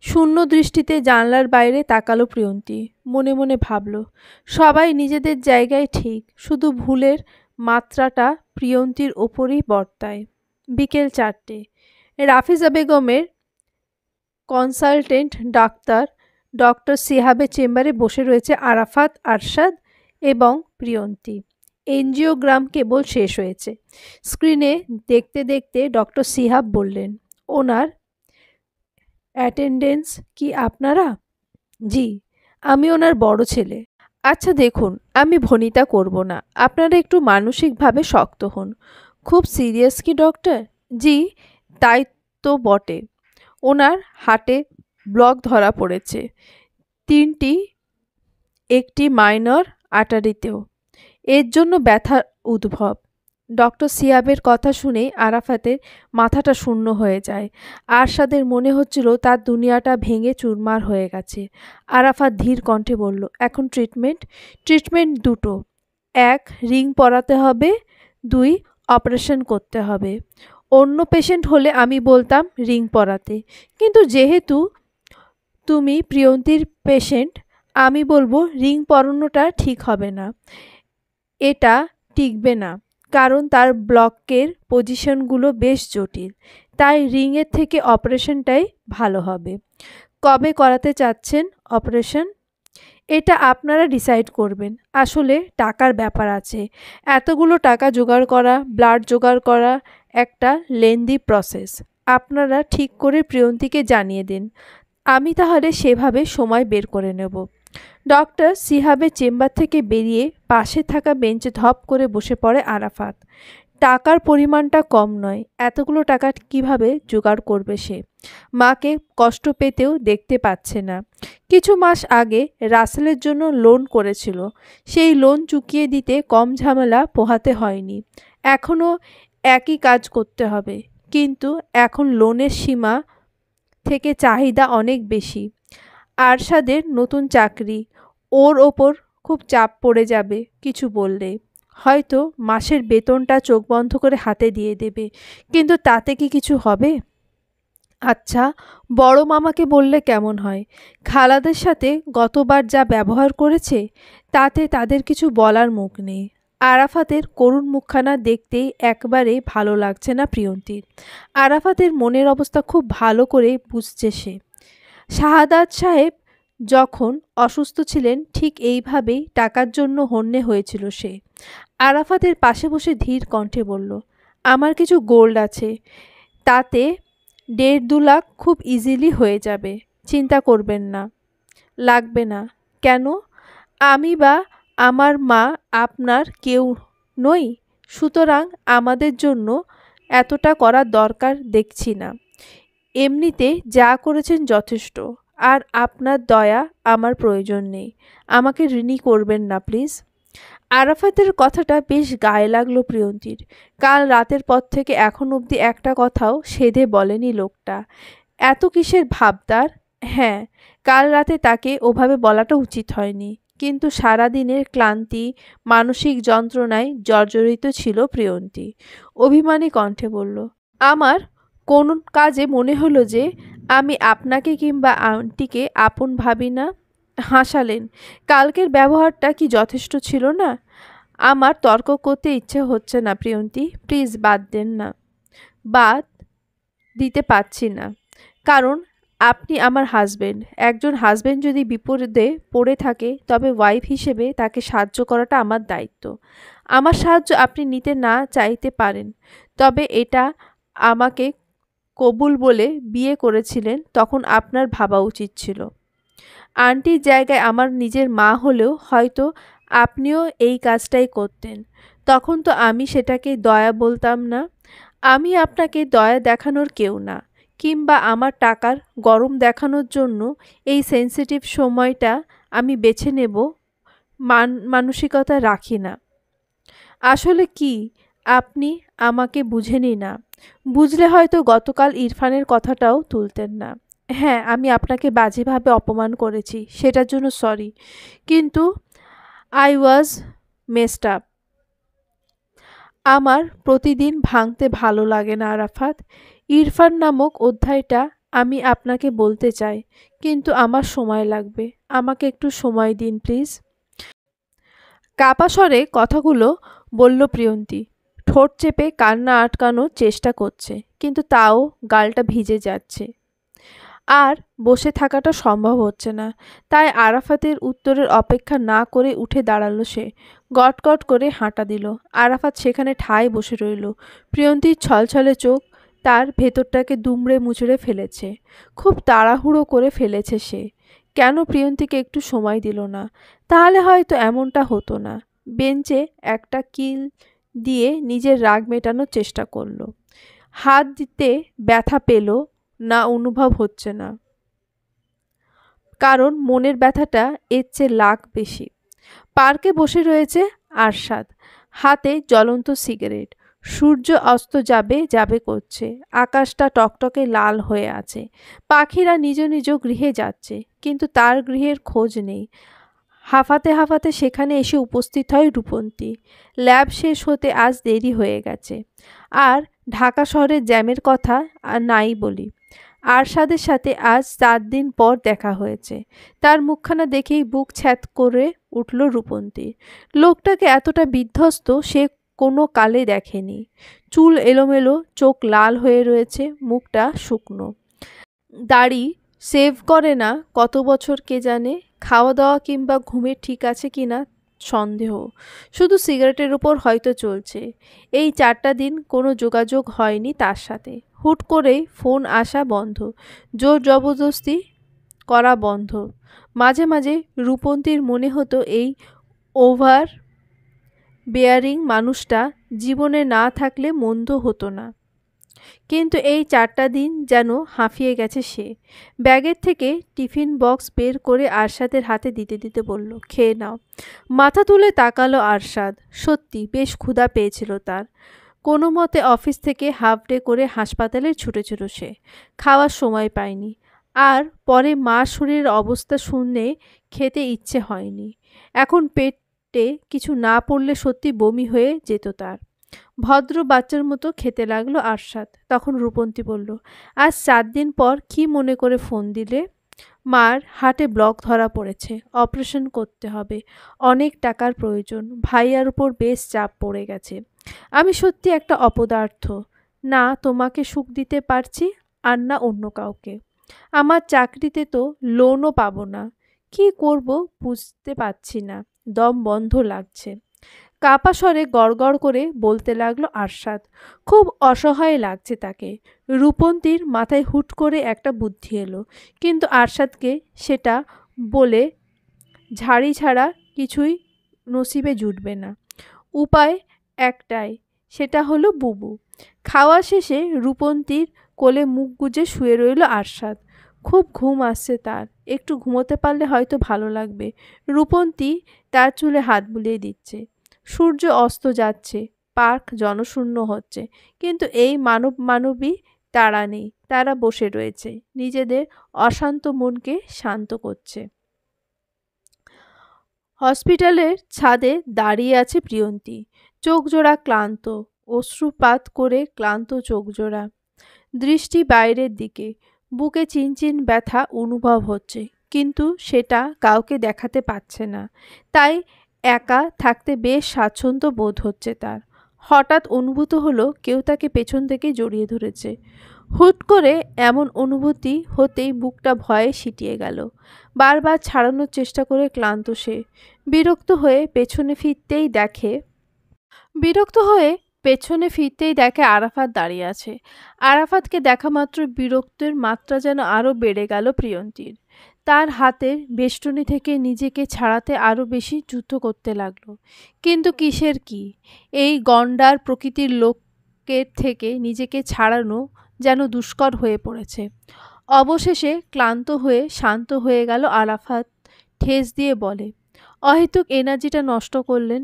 শূন্য দৃষ্টিতে জানলার বাইরে তাকালো প্রিয়ন্তী। মনে মনে ভাবল, সবাই নিজেদের জায়গায় ঠিক, শুধু ভুলের মাত্রাটা প্রিয়ন্তীর ওপরই বর্তায়। বিকেল 4টে। রাফিজা বেগমের কনসালটেন্ট ডক্টর সিহাবের চেম্বারে বসে রয়েছে আরাফাত, আরশাদ এবং প্রিয়ন্তী। এনজিওগ্রাম কেবল শেষ হয়েছে। স্ক্রিনে দেখতে দেখতে ডক্টর সিহাব বললেন, ওনার অ্যাটেন্ডেন্স কি আপনারা? জি, আমি ওনার বড় ছেলে। আচ্ছা দেখুন, আমি ভনিতা করব না, আপনারা একটু মানসিকভাবে শক্ত হন। খুব সিরিয়াস কি ডক্টর? জি, তাই তো বটে। ওনার হার্টে ব্লক ধরা পড়েছে, 3টি, একটি মাইনর আর্টারিতেও। এর জন্য ব্যথার উদ্ভব। ডক্টর সিয়াবের কথা শুনেই আরাফাতের মাথাটা শূন্য হয়ে যায়। আরশাদের মনে হচ্ছিল তার দুনিয়াটা ভেঙে চুরমার হয়ে গেছে। আরাফাত ধীর কণ্ঠে বলল, এখন ট্রিটমেন্ট দুটো। 1, রিং পরাতে হবে, 2, অপারেশন করতে হবে। অন্য পেশেন্ট হলে আমি বলতাম রিং পরাতে, কিন্তু যেহেতু তুমি প্রিয়ন্তীর পেশেন্ট, আমি বলবো রিং পরানোটা ঠিক হবে না। এটা টিকবে না, কারণ তার ব্লকের পজিশনগুলো বেশ জটিল। তাই রিংয়ের থেকে অপারেশনটাই ভালো হবে। কবে করাতে চাচ্ছেন অপারেশন? এটা আপনারা ডিসাইড করবেন। আসলে টাকার ব্যাপার আছে। এতগুলো টাকা জোগাড় করা, ব্লাড জোগাড় করা একটা লেন্দি প্রসেস। আপনারা ঠিক করে প্রিয়ন্তীকে জানিয়ে দিন, আমি তাহলে সেভাবে সময় বের করে নেব। ডক্টর সিহাবের চেম্বার থেকে বেরিয়ে পাশে থাকা বেঞ্চে ধপ করে বসে পড়ে আরাফাত। টাকার পরিমাণটা কম নয়, এতগুলো টাকা কিভাবে জোগাড় করবে সে? মাকে কষ্ট পেতেও দেখতে পাচ্ছে না। কিছু মাস আগে রাসেলের জন্য লোন করেছিল, সেই লোন চুকিয়ে দিতে কম ঝামেলা পোহাতে হয়নি। এখনও একই কাজ করতে হবে, কিন্তু এখন লোনের সীমা থেকে চাহিদা অনেক বেশি। আরশাদের নতুন চাকরি, ওর ওপর খুব চাপ পড়ে যাবে কিছু বললে। হয়তো মাসের বেতনটা চোখ বন্ধ করে হাতে দিয়ে দেবে, কিন্তু তাতে কি কিছু হবে? আচ্ছা, বড় মামাকে বললে কেমন হয়? খালাদের সাথে গতবার যা ব্যবহার করেছে, তাতে তাদের কিছু বলার মুখ নেই। আরাফাতের করুণ মুখখানা দেখতেই একবারে ভালো লাগছে না প্রিয়ন্তীর। আরাফাতের মনের অবস্থা খুব ভালো করে বুঝছে সে। শাহাদাত সাহেব যখন অসুস্থ ছিলেন ঠিক এইভাবেই টাকার জন্য হন্যে হয়েছিল সে। আরাফাতের পাশে বসে ধীর কণ্ঠে বলল, আমার কিছু গোল্ড আছে, তাতে 1.5-2 লাখ খুব ইজিলি হয়ে যাবে, চিন্তা করবেন না। লাগবে না। কেন? আমি বা আমার মা আপনার কেউ নই? সুতরাং আমাদের জন্য এতটা করার দরকার দেখছি না। এমনিতে যা করেছেন যথেষ্ট। আর আপনার দয়া আমার প্রয়োজন নেই। আমাকে ঋণী করবেন না প্লিজ। আরাফাতের কথাটা বেশ গায়ে লাগলো প্রিয়ন্তীর। কাল রাতের পর থেকে এখন অবধি একটা কথাও সেধে বলেনি লোকটা। এত কিসের ভাব তার? হ্যাঁ, কাল রাতে তাকে ওভাবে বলাটা উচিত হয়নি। কিন্তু সারাদিনের ক্লান্তি, মানসিক যন্ত্রণায় জর্জরিত ছিল প্রিয়ন্তী। অভিমানী কণ্ঠে বলল, আমার কোন কাজে মনে হলো যে আমি আপনাকে কিংবা আন্টিকে আপন ভাবি না? হাসালেন। কালকের ব্যবহারটা কি যথেষ্ট ছিল না? আমার তর্ক করতে ইচ্ছে হচ্ছে না প্রিয়ন্তী, প্লিজ বাদ দেন না। বাদ দিতে পারছি না, কারণ আপনি আমার হাজবেন্ড। একজন হাজবেন্ড যদি বিপদে পড়ে থাকে তবে ওয়াইফ হিসেবে তাকে সাহায্য করাটা আমার দায়িত্ব। আমার সাহায্য আপনি নিতে না চাইতে পারেন, তবে এটা আমাকে কবুল বলে বিয়ে করেছিলেন তখন আপনার ভাবা উচিত ছিল। আন্টির জায়গায় আমার নিজের মা হলেও হয়তো আপনিও এই কাজটাই করতেন। তখন তো আমি সেটাকে দয়া বলতাম না। আমি আপনাকে দয়া দেখানোর কেউ না, কিংবা আমার টাকার গরম দেখানোর জন্য এই সেনসিটিভ সময়টা আমি বেছে নেব মানসিকতা রাখি না। আসলে কি আপনি আমাকে বুঝেনই না। বুঝলে হয়তো গতকাল ইরফানের কথাটাও তুলতেন না। হ্যাঁ, আমি আপনাকে বাজেভাবে অপমান করেছি, সেটার জন্য সরি। কিন্তু আই ওয়াজ মেসড আপ। আমার প্রতিদিন ভাঙতে ভালো লাগে না আরাফাত। ইরফান নামক অধ্যায়টা আমি আপনাকে বলতে চাই, কিন্তু আমার সময় লাগবে। আমাকে একটু সময় দিন প্লিজ। কাপা স্বরে কথাগুলো বলল প্রিয়ন্তী। ঠোঁট চেপে কান্না আটকানোর চেষ্টা করছে, কিন্তু তাও গালটা ভিজে যাচ্ছে। আর বসে থাকাটা সম্ভব হচ্ছে না। তাই আরাফাতের উত্তরের অপেক্ষা না করে উঠে দাঁড়ালো সে। গটগট করে হাঁটা দিল। আরাফাত সেখানে ঠায় বসে রইল। প্রিয়ন্তীর ছলছলে চোখ তার ভেতরটাকে দুমড়ে মুচড়ে ফেলেছে। খুব তাড়াহুড়ো করে ফেলেছে সে। কেন প্রিয়ন্তীকে একটু সময় দিল না? তাহলে হয়তো এমনটা হতো না। বেঞ্চে একটা কিল দিয়ে নিজের রাগ মেটানোর চেষ্টা করল। হাত দিতে ব্যথা পেল না, অনুভব হচ্ছে না, কারণ মনের ব্যথাটা এর চেয়ে লাখ বেশি। পার্কে বসে রয়েছে আরশাদ, হাতে জ্বলন্ত সিগারেট। সূর্য অস্ত যাবে যাবে করছে। আকাশটা টকটকে লাল হয়ে আছে। পাখিরা নিজ নিজ গৃহে যাচ্ছে, কিন্তু তার গৃহের খোঁজ নেই। হাঁফাতে হাঁফাতে সেখানে এসে উপস্থিত হয় রূপন্তী। ল্যাব শেষ হতে আজ দেরি হয়ে গেছে। আর ঢাকা শহরের জ্যামের কথা আর নাই বলি। আরশাদের সাথে আজ 4 দিন পর দেখা হয়েছে। তার মুখখানা দেখেই বুক ছ্যাঁত করে উঠল রূপন্তী। লোকটাকে এতটা বিধ্বস্ত সে কোনো কালে দেখেনি। চুল এলোমেলো, চোখ লাল হয়ে রয়েছে, মুখটা শুকনো। দাড়ি সেভ করে না কত বছর কে জানে। খাওয়া দাওয়া কিংবা ঘুমের ঠিক আছে কিনা সন্দেহ। শুধু সিগারেটের উপর হয়তো চলছে। এই 4টা দিন কোনো যোগাযোগ হয়নি তার সাথে। হুট করেই ফোন আসা বন্ধ, জোর জবরদস্তি করা বন্ধ। মাঝে মাঝে রূপন্তীর মনে হতো এই ওভার বেয়ারিং মানুষটা জীবনে না থাকলে মন্দ হতো না। কিন্তু এই 4টা দিন যেন হাঁফিয়ে গেছে সে। ব্যাগের থেকে টিফিন বক্স বের করে আরশাদের হাতে দিতে দিতে বলল, খেয়ে নাও। মাথা তুলে তাকালো আরশাদ। সত্যি বেশ ক্ষুধা পেয়েছিল তার। কোনো মতে অফিস থেকে হাফ ডে করে হাসপাতালে ছুটেছিল সে। খাওয়ার সময় পায়নি। আর পরে মার শরীরের অবস্থা শুনে খেতে ইচ্ছে হয়নি। এখন পেটে কিছু না পড়লে সত্যি বমি হয়ে যেত তার। ভদ্র বাচ্চার মতো খেতে লাগলো আরশাদ। তখন রূপন্তী বলল, আজ 4 দিন পর কি মনে করে ফোন দিলে? মার হার্টে ব্লক ধরা পড়েছে, অপারেশন করতে হবে, অনেক টাকার প্রয়োজন, ভাইয়ার উপর বেশ চাপ পড়ে গেছে। আমি সত্যি একটা অপদার্থ, না তোমাকে সুখ দিতে পারছি আর না অন্য কাউকে। আমার চাকরিতে তো লোনও পাবো না। কি করব বুঝতে পারছি না, দম বন্ধ লাগছে। কাপা স্বরে গড়গড় করে বলতে লাগলো আরশাদ। খুব অসহায় লাগছে তাকে। রূপন্তীর মাথায় হুট করে একটা বুদ্ধি এলো, কিন্তু আরশাদকে সেটা বলে ঝাড়ি ছাড়া কিছুই নসিবে জুটবে না। উপায় একটাই, সেটা হলো বুবু। খাওয়া শেষে রূপন্তীর কোলে মুখ গুজে শুয়ে রইল আরশাদ। খুব ঘুম আসছে তার, একটু ঘুমোতে পারলে হয়তো ভালো লাগবে। রূপন্তী তার চুলে হাত বুলিয়ে দিচ্ছে। সূর্য অস্ত যাচ্ছে, পার্ক জনশূন্য হচ্ছে, কিন্তু এই মানবী তারা নেই। তারা বসে রয়েছে, নিজেদের অশান্ত মনকে শান্ত করছে। হসপিটালের ছাদে দাঁড়িয়ে আছে প্রিয়ন্তী, চোখজোড়া ক্লান্ত, অশ্রুপাত করে ক্লান্ত চোখজোড়া, দৃষ্টি বাইরের দিকে। বুকে চিনচিন ব্যথা অনুভব হচ্ছে, কিন্তু সেটা কাউকে দেখাতে পারছে না। তাই একা থাকতে বেশ স্বাচ্ছন্দ্য বোধ হচ্ছে তার। হঠাৎ অনুভূত হলো কেউ তাকে পেছন থেকে জড়িয়ে ধরেছে। হুট করে এমন অনুভূতি হতেই বুকটা ভয়ে সিটিয়ে গেল। বারবার ছাড়ানোর চেষ্টা করে ক্লান্ত সে। বিরক্ত হয়ে পেছনে ফিরতেই দেখে আরাফাত দাঁড়িয়ে আছে। আরাফাতকে দেখা মাত্র বিরক্তের মাত্রা যেন আরও বেড়ে গেল প্রিয়ন্তীর। তার হাতের বেষ্টনী থেকে নিজেকে ছাড়াতে আরও বেশি যুদ্ধ করতে লাগলো। কিন্তু কিসের কি? এই গণ্ডার প্রকৃতির লোকের থেকে নিজেকে ছাড়ানো যেন দুষ্কর হয়ে পড়েছে। অবশেষে ক্লান্ত হয়ে শান্ত হয়ে গেল আরাফাত। ঠেস দিয়ে বলে, অহেতুক এনার্জিটা নষ্ট করলেন।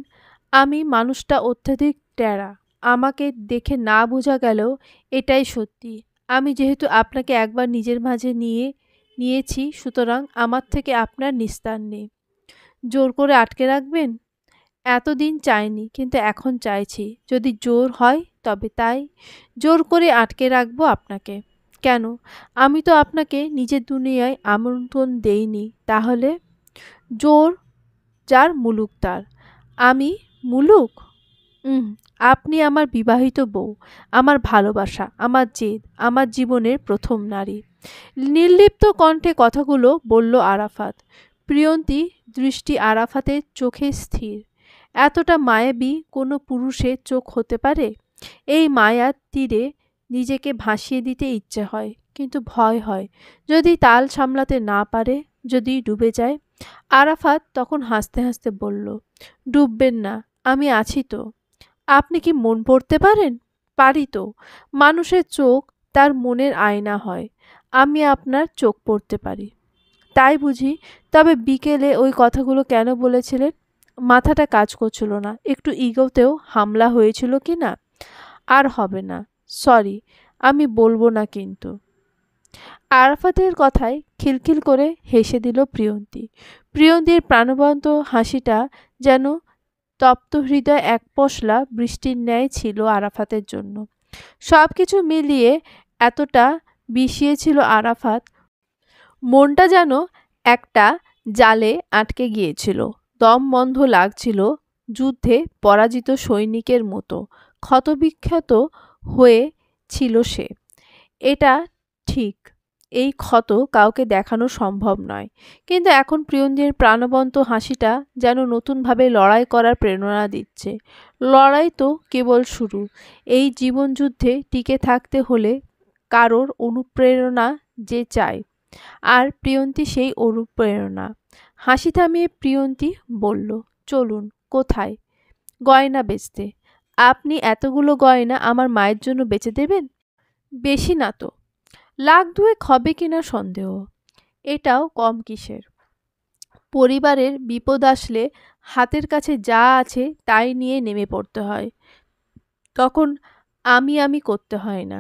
আমি মানুষটা অত্যাধিক টেরা। আমাকে দেখে না বোঝা গেলেও এটাই সত্যি। আমি যেহেতু আপনাকে একবার নিজের মাঝে নিয়েছি, সুতরাং আমার থেকে আপনার নিস্তার নেই। জোর করে আটকে রাখবেন? এতদিন চাইনি, কিন্তু এখন চাইছি। যদি জোর হয় তবে তাই। জোর করে আটকে রাখবো আপনাকে কেন? আমি তো আপনাকে নিজের দুনিয়ায় আমন্ত্রণ দেইনি। তাহলে? জোর যার মুলুক তার। আমি মুলুক? আপনি আমার বিবাহিত বউ, আমার ভালোবাসা, আমার জেদ, আমার জীবনের প্রথম নারী। নির্লিপ্ত কণ্ঠে কথাগুলো বলল আরাফাত। প্রিয়ন্তী দৃষ্টি আরাফাতের চোখে স্থির। এতটা মায়াবী কোনো পুরুষের চোখ হতে পারে? এই মায়ার তীরে নিজেকে ভাসিয়ে দিতে ইচ্ছে হয়, কিন্তু ভয় হয় যদি তাল সামলাতে না পারে, যদি ডুবে যায়। আরাফাত তখন হাসতে হাসতে বলল, ডুববেন না, আমি আছি তো। আপনি কি মন পড়তে পারেন? পারি তো। মানুষের চোখ তার মনের আয়না হয়। আমি আপনার চোখ পড়তে পারি। তাই বুঝি? তবে বিকেলে ওই কথাগুলো কেন বলেছিলেন? মাথাটা কাজ করছিল না। একটু ইগোতেও হামলা হয়েছিল কি না? আর হবে না, সরি, আমি বলবো না কিন্তু। আরাফাতের কথায় খিলখিল করে হেসে দিল প্রিয়ন্তী। প্রিয়ন্তীর প্রাণবন্ত হাসিটা যেন তপ্ত হৃদয় এক পশলা বৃষ্টির ন্যায় ছিল আরাফাতের জন্য। সব কিছু মিলিয়ে এতটা বিষিয়েছিল আরাফাত, মনটা যেন একটা জালে আটকে গিয়েছিল। দম বন্ধ লাগছিল, যুদ্ধে পরাজিত সৈনিকের মতো ক্ষতবিক্ষত হয়ে ছিল সে। এটা ঠিক, এই ক্ষত কাউকে দেখানো সম্ভব নয়, কিন্তু এখন প্রিয়ন্তীর প্রাণবন্ত হাসিটা যেন নতুনভাবে লড়াই করার প্রেরণা দিচ্ছে। লড়াই তো কেবল শুরু। এই জীবনযুদ্ধে টিকে থাকতে হলে কারোর অনুপ্রেরণা যে চাই, আর প্রিয়ন্তী সেই অনুপ্রেরণা। হাসি থামিয়ে প্রিয়ন্তী বলল, চলুন। কোথায়? গয়না বেচতে। আপনি এতগুলো গয়না আমার মায়ের জন্য বেচে দেবেন? বেশি না তো, লাখ দুয়েক হবে কিনা সন্দেহ। এটাও কম কিসের? পরিবারের বিপদ আসলে হাতের কাছে যা আছে তাই নিয়ে নেমে পড়তে হয়, তখন আমি করতে হয় না।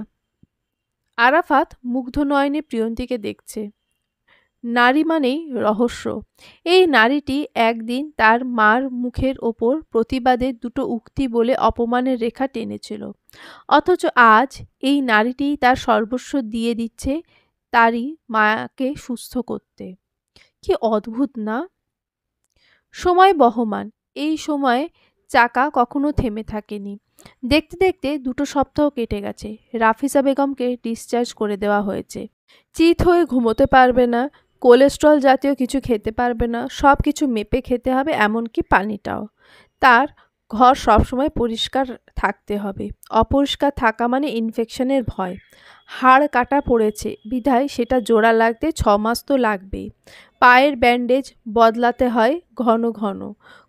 আরাফাত মুগ্ধ নয়নে প্রিয়ন্তীকে দেখছে। নারী মানেই রহস্য। এই নারীটি একদিন তার মার মুখের ওপর প্রতিবাদের দুটো উক্তি বলে অপমানের রেখা টেনেছিল, অথচ আজ এই নারীটি তার সর্বস্ব দিয়ে দিচ্ছে তারই মায়াকে সুস্থ করতে। কি অদ্ভুত না? সময় বহমান। এই সময়ে চাকা কখনো থেমে থাকেনি। দেখতে দেখতে 2 সপ্তাহ কেটে গেছে। রাফিসা বেগমকে ডিসচার্জ করে দেওয়া হয়েছে। চিত হয়ে ঘুমোতে পারবে না, কোলেস্ট্রল জাতীয় কিছু খেতে পারবে না, সব কিছু মেপে খেতে হবে, এমনকি পানিটাও। তার ঘর সবসময় পরিষ্কার থাকতে হবে। অপরিষ্কার থাকা মানে ইনফেকশনের ভয়। হাড় কাটা পড়েছে বিধায় সেটা জোড়া লাগতে 6 মাস তো লাগবেই। পায়ের ব্যান্ডেজ বদলাতে হয় ঘন ঘন,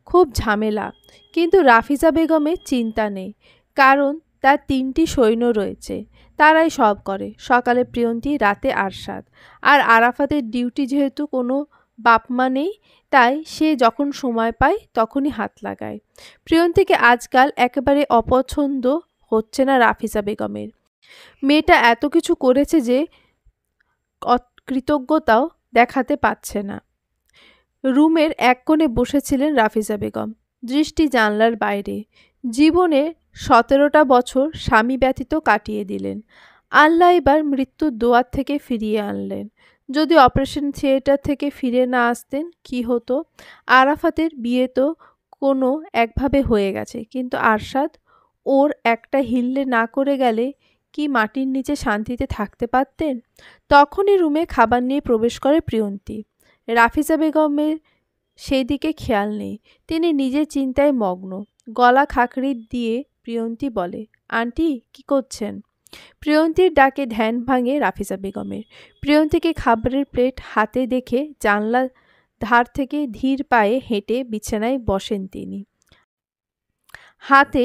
খুব ঝামেলা। কিন্তু রাফিজা বেগমের চিন্তা নেই, কারণ তার 3টি সৈন্য রয়েছে, তারাই সব করে। সকালে প্রিয়ন্তী, রাতে আরশাদ। আর আরাফাতের ডিউটি যেহেতু কোনো বাপমা নেই, তাই সে যখন সময় পায় তখনই হাত লাগায়। প্রিয়ন্তীকে আজকাল একেবারে অপছন্দ হচ্ছে না রাফিজা বেগমের। মেয়েটা এত কিছু করেছে যে কৃতজ্ঞতাও দেখাতে পাচ্ছে না। রুমের এক কোণে বসেছিলেন রাফিজা বেগম, দৃষ্টি জানলার বাইরে। জীবনে 17টা বছর স্বামী ব্যতীত কাটিয়ে দিলেন। আল্লাহ এবার মৃত্যুর দোয়ার থেকে ফিরিয়ে আনলেন। যদি অপারেশন থিয়েটার থেকে ফিরে না আসতেন কি হতো? আরাফাতের বিয়ে তো কোনো একভাবে হয়ে গেছে, কিন্তু আরশাদ ওর একটা হিল্লে না করে গেলে কি মাটির নিচে শান্তিতে থাকতে পারতেন? তখনই রুমে খাবার নিয়ে প্রবেশ করে প্রিয়ন্তী। রাফিজা বেগমের সেই দিকে খেয়াল নেই, তিনি নিজের চিন্তায় মগ্ন। গলা খাকড়ি দিয়ে প্রিয়ন্তী বলে, আন্টি কি করছেন? প্রিয়ন্তীর ডাকে ধ্যান ভাঙে রাফিজা বেগমের। প্রিয়ন্তীকে খাবারের প্লেট হাতে দেখে জানলা ধার থেকে ধীর পায়ে হেঁটে বিছানায় বসেন তিনি। হাতে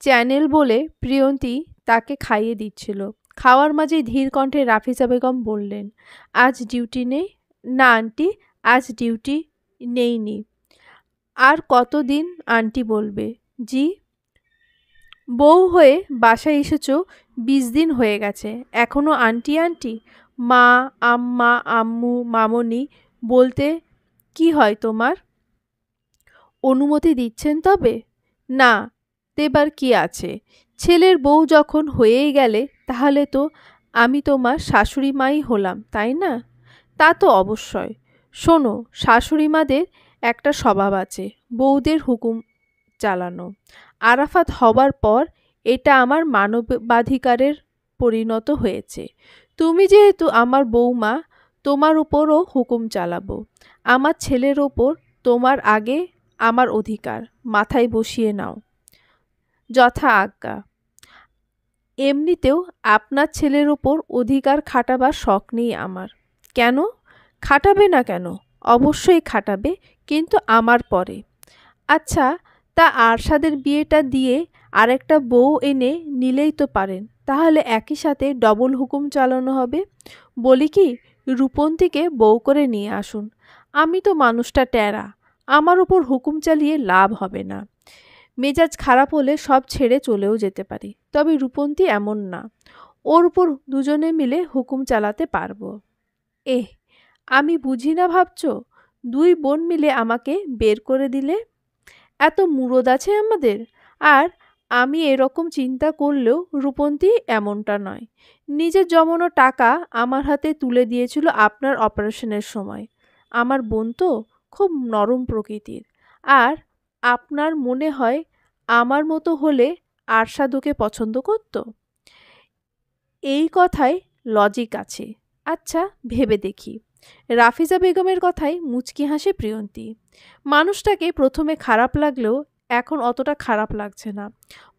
চ্যানেল বলে প্রিয়ন্তী তাকে খাইয়ে দিচ্ছিল। খাওয়ার মাঝে ধীর কণ্ঠে রাফিজা বেগম বললেন, আজ ডিউটি নেই? না আন্টি, আজ ডিউটি নেইনি। আর কতদিন আন্টি বলবে? জি। বউ হয়ে বাসায় এসেছ 20 দিন হয়ে গেছে, এখনো আন্টি আন্টি? মা, আম্মা, আম্মু, মামনি বলতে কি হয় তোমার? অনুমতি দিচ্ছেন তবে? না, দেবার কি আছে? ছেলের বউ যখন হয়েই গেলে তাহলে তো আমি তোমার শাশুড়ি মাই হলাম, তাই না? তা তো অবশ্যই। শোনো, শাশুড়িমাদের একটা স্বভাব আছে, বউদের হুকুম চালানো। আরাফাত হবার পর এটা আমার মানবাধিকারের পরিণত হয়েছে। তুমি যেহেতু আমার বউমা, তোমার উপরও হুকুম চালাবো। আমার ছেলের ওপর তোমার আগে আমার অধিকার, মাথায় বসিয়ে নাও। যথা আজ্ঞা। এমনিতেও আপনার ছেলের ওপর অধিকার খাটাবার শখ নেই আমার। কেন? খাটাবে না কেন? অবশ্যই খাটাবে, কিন্তু আমার পরে। আচ্ছা, তা আরশাদের বিয়েটা দিয়ে আরেকটা বউ এনে নিলেই তো পারেন, তাহলে একই সাথে ডবল হুকুম চালানো হবে। বলি কি, রূপন্তীকে বউ করে নিয়ে আসুন। আমি তো মানুষটা টেরা, আমার উপর হুকুম চালিয়ে লাভ হবে না। মেজাজ খারাপ হলে সব ছেড়ে চলেও যেতে পারি, তবে রূপন্তী এমন না, ওর উপর দুজনে মিলে হুকুম চালাতে পারবো। আমি বুঝি না ভাবছ? 2 বোন মিলে আমাকে বের করে দিলে? এত মুরদ আছে আমাদের? আর আমি এরকম চিন্তা করলেও রূপন্তী এমনটা নয়। নিজের জমানো টাকা আমার হাতে তুলে দিয়েছিল আপনার অপারেশনের সময়। আমার বোন তো খুব নরম প্রকৃতির। আর আপনার মনে হয় আমার মতো হলে আরশাদ ওকে পছন্দ করত? এই কথায় লজিক আছে। আচ্ছা, ভেবে দেখি। রাফিজা বেগমের কথায় মুচকি হাসে প্রিয়ন্তী। মানুষটাকে প্রথমে খারাপ লাগলেও এখন অতটা খারাপ লাগছে না,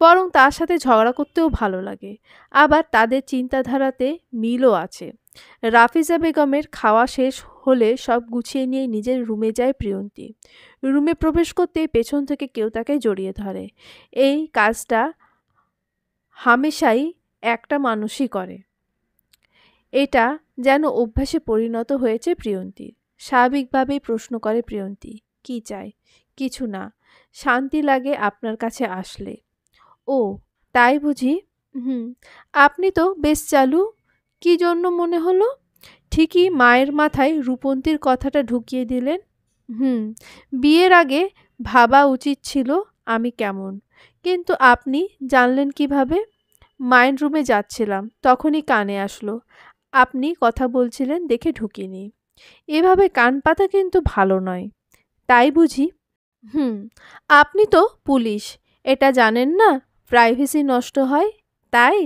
বরং তার সাথে ঝগড়া করতেও ভালো লাগে। আবার তাদের চিন্তাধারাতে মিলও আছে। রাফিজা বেগমের খাওয়া শেষ হলে সব গুছিয়ে নিয়ে নিজের রুমে যায় প্রিয়ন্তী। রুমে প্রবেশ করতে পেছন থেকে কেউ তাকে জড়িয়ে ধরে। এই কাজটা হামেশাই একটা মানুষই করে। এটা যেন অভ্যাসে পরিণত হয়েছে প্রিয়ন্তীর। স্বাভাবিকভাবেই প্রশ্ন করে প্রিয়ন্তী, কি চাই? কিছু না, শান্তি লাগে আপনার কাছে আসলে। ও তাই বুঝি? হুম। আপনি তো বেশ চালু। কি জন্য মনে হলো? ঠিকই মায়ের মাথায় রূপন্তীর কথাটা ঢুকিয়ে দিলেন। বিয়ের আগে ভাবা উচিত ছিল আমি কেমন, কিন্তু আপনি জানলেন কিভাবে? মায়ের রুমে যাচ্ছিলাম, তখনই কানে আসলো আপনি কথা বলছিলেন দেখে ঢুকিনি। এভাবে কান পাতা কিন্তু ভালো নয়। তাই বুঝি? আপনি তো পুলিশ, এটা জানেন না প্রাইভেসি নষ্ট হয়? তাই?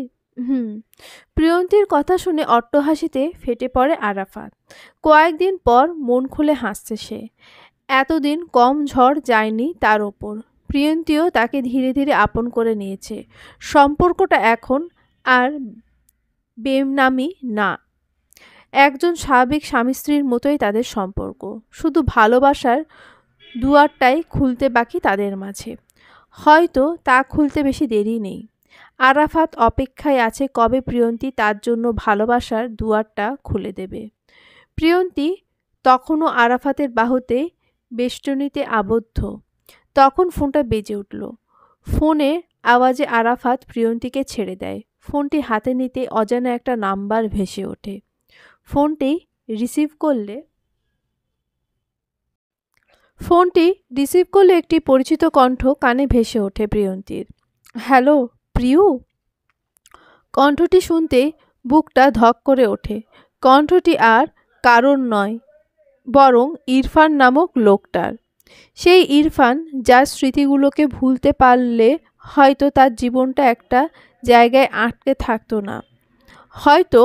প্রিয়ন্তীর কথা শুনে অট্টহাসিতে ফেটে পড়ে আরাফাত। কয়েকদিন পর মন খুলে হাসছে সে। এতদিন কম ঝড় যায়নি তার ওপর। প্রিয়ন্তীও তাকে ধীরে ধীরে আপন করে নিয়েছে। সম্পর্কটা এখন আর বেনামি না। একজন স্বাভাবিক স্বামী স্ত্রীর মতোই তাদের সম্পর্ক, শুধু ভালোবাসার দুয়ারটাই খুলতে বাকি তাদের মাঝে। হয়তো তা খুলতে বেশি দেরি নেই। আরাফাত অপেক্ষায় আছে কবে প্রিয়ন্তী তার জন্য ভালোবাসার দুয়ারটা খুলে দেবে। প্রিয়ন্তী তখনও আরাফাতের বাহুতে বেষ্টনীতে আবদ্ধ। তখন ফোনটা বেজে উঠল। ফোনের আওয়াজে আরাফাত প্রিয়ন্তীকে ছেড়ে দেয়। ফোনটি হাতে নিতে অজানা একটা নাম্বার ভেসে ওঠে। ফোনটি রিসিভ করলে একটি পরিচিত কণ্ঠ কানে ভেসে ওঠে প্রিয়ন্তীর। হ্যালো প্রিয়ু। কণ্ঠটি শুনতেই বুকটা ধক করে ওঠে। কণ্ঠটি আর কারণ নয়, বরং ইরফান নামক লোকটার। সেই ইরফান যার স্মৃতিগুলোকে ভুলতে পারলে হয়তো তার জীবনটা একটা জায়গায় আটকে থাকতো না। হয়তো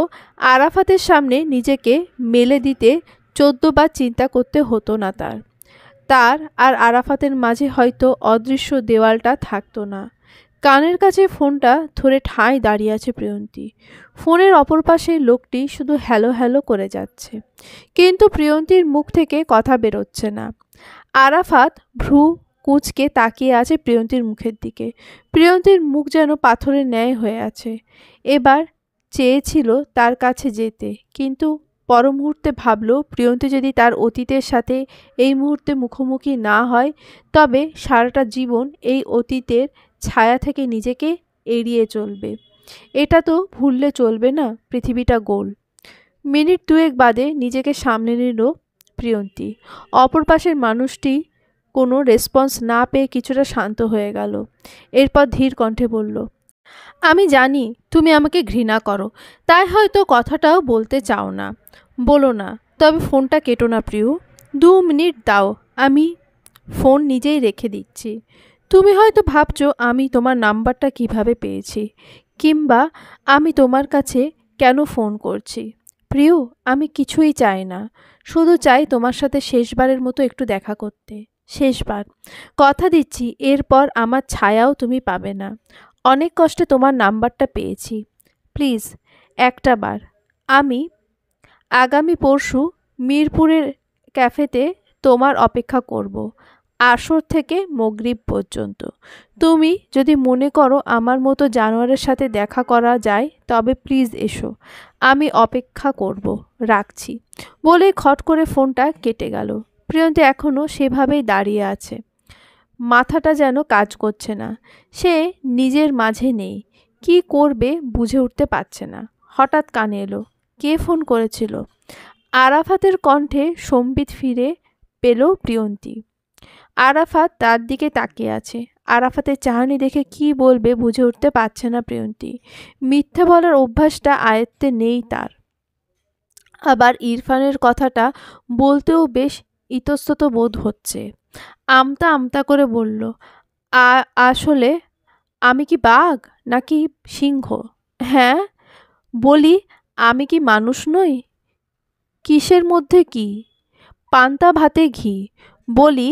আরাফাতের সামনে নিজেকে মেলে দিতে 14 বার চিন্তা করতে হতো না তার আর আরাফাতের মাঝে হয়তো অদৃশ্য দেওয়ালটা থাকতো না। কানের কাছে ফোনটা ধরে ঠাঁই দাঁড়িয়ে আছে প্রিয়ন্তী। ফোনের অপর পাশে লোকটি শুধু হ্যালো হ্যালো করে যাচ্ছে, কিন্তু প্রিয়ন্তীর মুখ থেকে কথা বেরোচ্ছে না। আরাফাত ভ্রু কুঁচকে তাকিয়ে আছে প্রিয়ন্তীর মুখের দিকে। প্রিয়ন্তীর মুখ যেন পাথরের ন্যায় হয়ে আছে। এবার চেয়েছিল তার কাছে যেতে, কিন্তু পর মুহূর্তে ভাবল প্রিয়ন্তী যদি তার অতীতের সাথে এই মুহূর্তে মুখোমুখি না হয়, তবে সারাটা জীবন এই অতীতের ছায়া থেকে নিজেকে এড়িয়ে চলবে। এটা তো ভুললে চলবে না, পৃথিবীটা গোল। মিনিট দুয়েক বাদে নিজেকে সামনে নিল প্রিয়ন্তী। অপর পাশের মানুষটি কোনো রেসপন্স না পেয়ে কিছুটা শান্ত হয়ে গেল। এরপর ধীর কণ্ঠে বলল, আমি জানি তুমি আমাকে ঘৃণা করো, তাই হয়তো কথাটাও বলতে চাও না। বলো না, তবে ফোনটা কেটো না প্রিয়। 2 মিনিট দাও, আমি ফোন নিজেই রেখে দিচ্ছি। তুমি হয়তো ভাবছো আমি তোমার নাম্বারটা কিভাবে পেয়েছি, কিংবা আমি তোমার কাছে কেন ফোন করছি। প্রিয়, আমি কিছুই চাই না, শুধু চাই তোমার সাথে শেষবারের মতো একটু দেখা করতে। শেষবার। কথা দিচ্ছি এরপর আমার ছায়াও তুমি পাবে না। অনেক কষ্টে তোমার নাম্বারটা পেয়েছি। প্লিজ একটা বার। আমি আগামী পরশু মিরপুরের ক্যাফেতে তোমার অপেক্ষা করব, আসর থেকে মাগরিব পর্যন্ত। তুমি যদি মনে করো আমার মতো জানোয়ারের সাথে দেখা করা যায়, তবে প্লিজ এসো। আমি অপেক্ষা করব। রাখছি। বলে খট করে ফোনটা কেটে গেল। প্রিয়ন্তী এখনও সেভাবেই দাঁড়িয়ে আছে। মাথাটা যেন কাজ করছে না। সে নিজের মাঝে নেই। কি করবে বুঝে উঠতে পারছে না। হঠাৎ কানে এলো। কে ফোন করেছিল? আরাফাতের কণ্ঠে সম্বিত ফিরে পেল প্রিয়ন্তী। আরাফাত তার দিকে তাকিয়ে আছে। আরাফাতের চাহনি দেখে কি বলবে বুঝে উঠতে পারছে না প্রিয়ন্তী। মিথ্যে বলার অভ্যাসটা আয়ত্তে নেই তার। আবার ইরফানের কথাটা বলতেও বেশ ইতস্তত বোধ হচ্ছে। আমতা আমতা করে বলল, আসলে আমি কি বাঘ নাকি সিংহ? হ্যাঁ বলি, আমি কি মানুষ নই? কিসের মধ্যে কি? পান্তা ভাতে ঘি। বলি,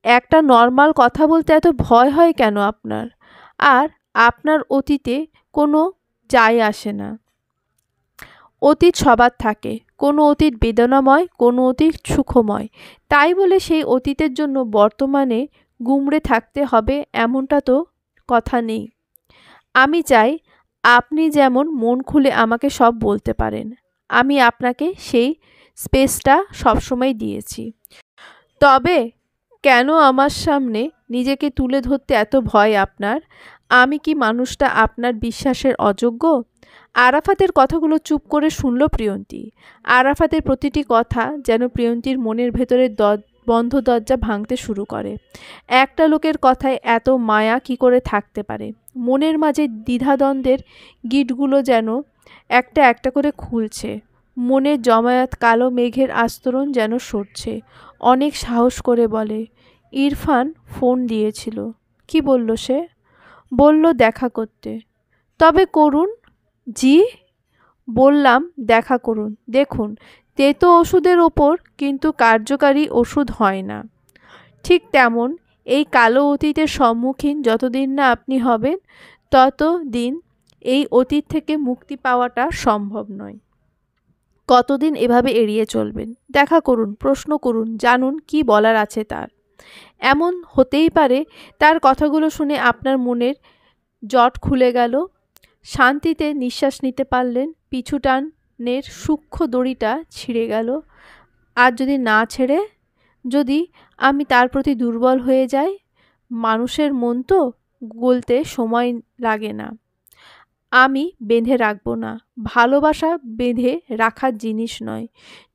একটা নর্মাল কথা বলতে এত ভয় হয় কেন আপনার? আর আপনার অতীতে কোনো যায় আসে না। অতীত সবার থাকে। কোনো অতীত বেদনাময়, কোনো অতীত সুখময়। তাই বলে সেই অতীতের জন্য বর্তমানে গুমড়ে থাকতে হবে এমনটা তো কথা নেই। আমি চাই আপনি যেমন মন খুলে আমাকে সব বলতে পারেন। আমি আপনাকে সেই স্পেসটা সবসময় দিয়েছি। তবে কেন আমার সামনে নিজেকে তুলে ধরতে এত ভয় আপনার? আমি কি মানুষটা আপনার বিশ্বাসের অযোগ্য? আরাফাতের কথাগুলো চুপ করে শুনল প্রিয়ন্তী। আরাফাতের প্রতিটি কথা যেন প্রিয়ন্তীর মনের ভেতরে বন্ধ দরজা ভাঙতে শুরু করে। একটা লোকের কথায় এত মায়া কি করে থাকতে পারে? মনের মাঝে দ্বিধাদ্বন্দ্বের গিঁটগুলো যেন একটা একটা করে খুলছে। মনের জমায়েত কালো মেঘের আস্তরণ যেন সরছে। অনেক সাহস করে বলে, ইরফান ফোন দিয়েছিল। কি বলল সে? বলল দেখা করতে। তবে করুন। জি? বললাম দেখা করুন। দেখুন, তেতো ওষুধের ওপর কিন্তু কার্যকারী ওষুধ হয় না। ঠিক তেমন এই কালো অতীতের সম্মুখীন যতদিন না আপনি হবেন, ততদিন এই অতীত থেকে মুক্তি পাওয়াটা সম্ভব নয়। কতদিন এভাবে এড়িয়ে চলবেন? দেখা করুন, প্রশ্ন করুন, জানুন কি বলার আছে তার। এমন হতেই পারে তার কথাগুলো শুনে আপনার মনের জট খুলে গেল, শান্তিতে নিঃশ্বাস নিতে পারলেন, পিছু টানের সূক্ষ্ম দড়িটা ছিঁড়ে গেল। আর যদি না ছেড়ে, যদি আমি তার প্রতি দুর্বল হয়ে যাই? মানুষের মন তো, গলতে সময় লাগে না। আমি বেঁধে রাখবো না। ভালোবাসা বেঁধে রাখার জিনিস নয়।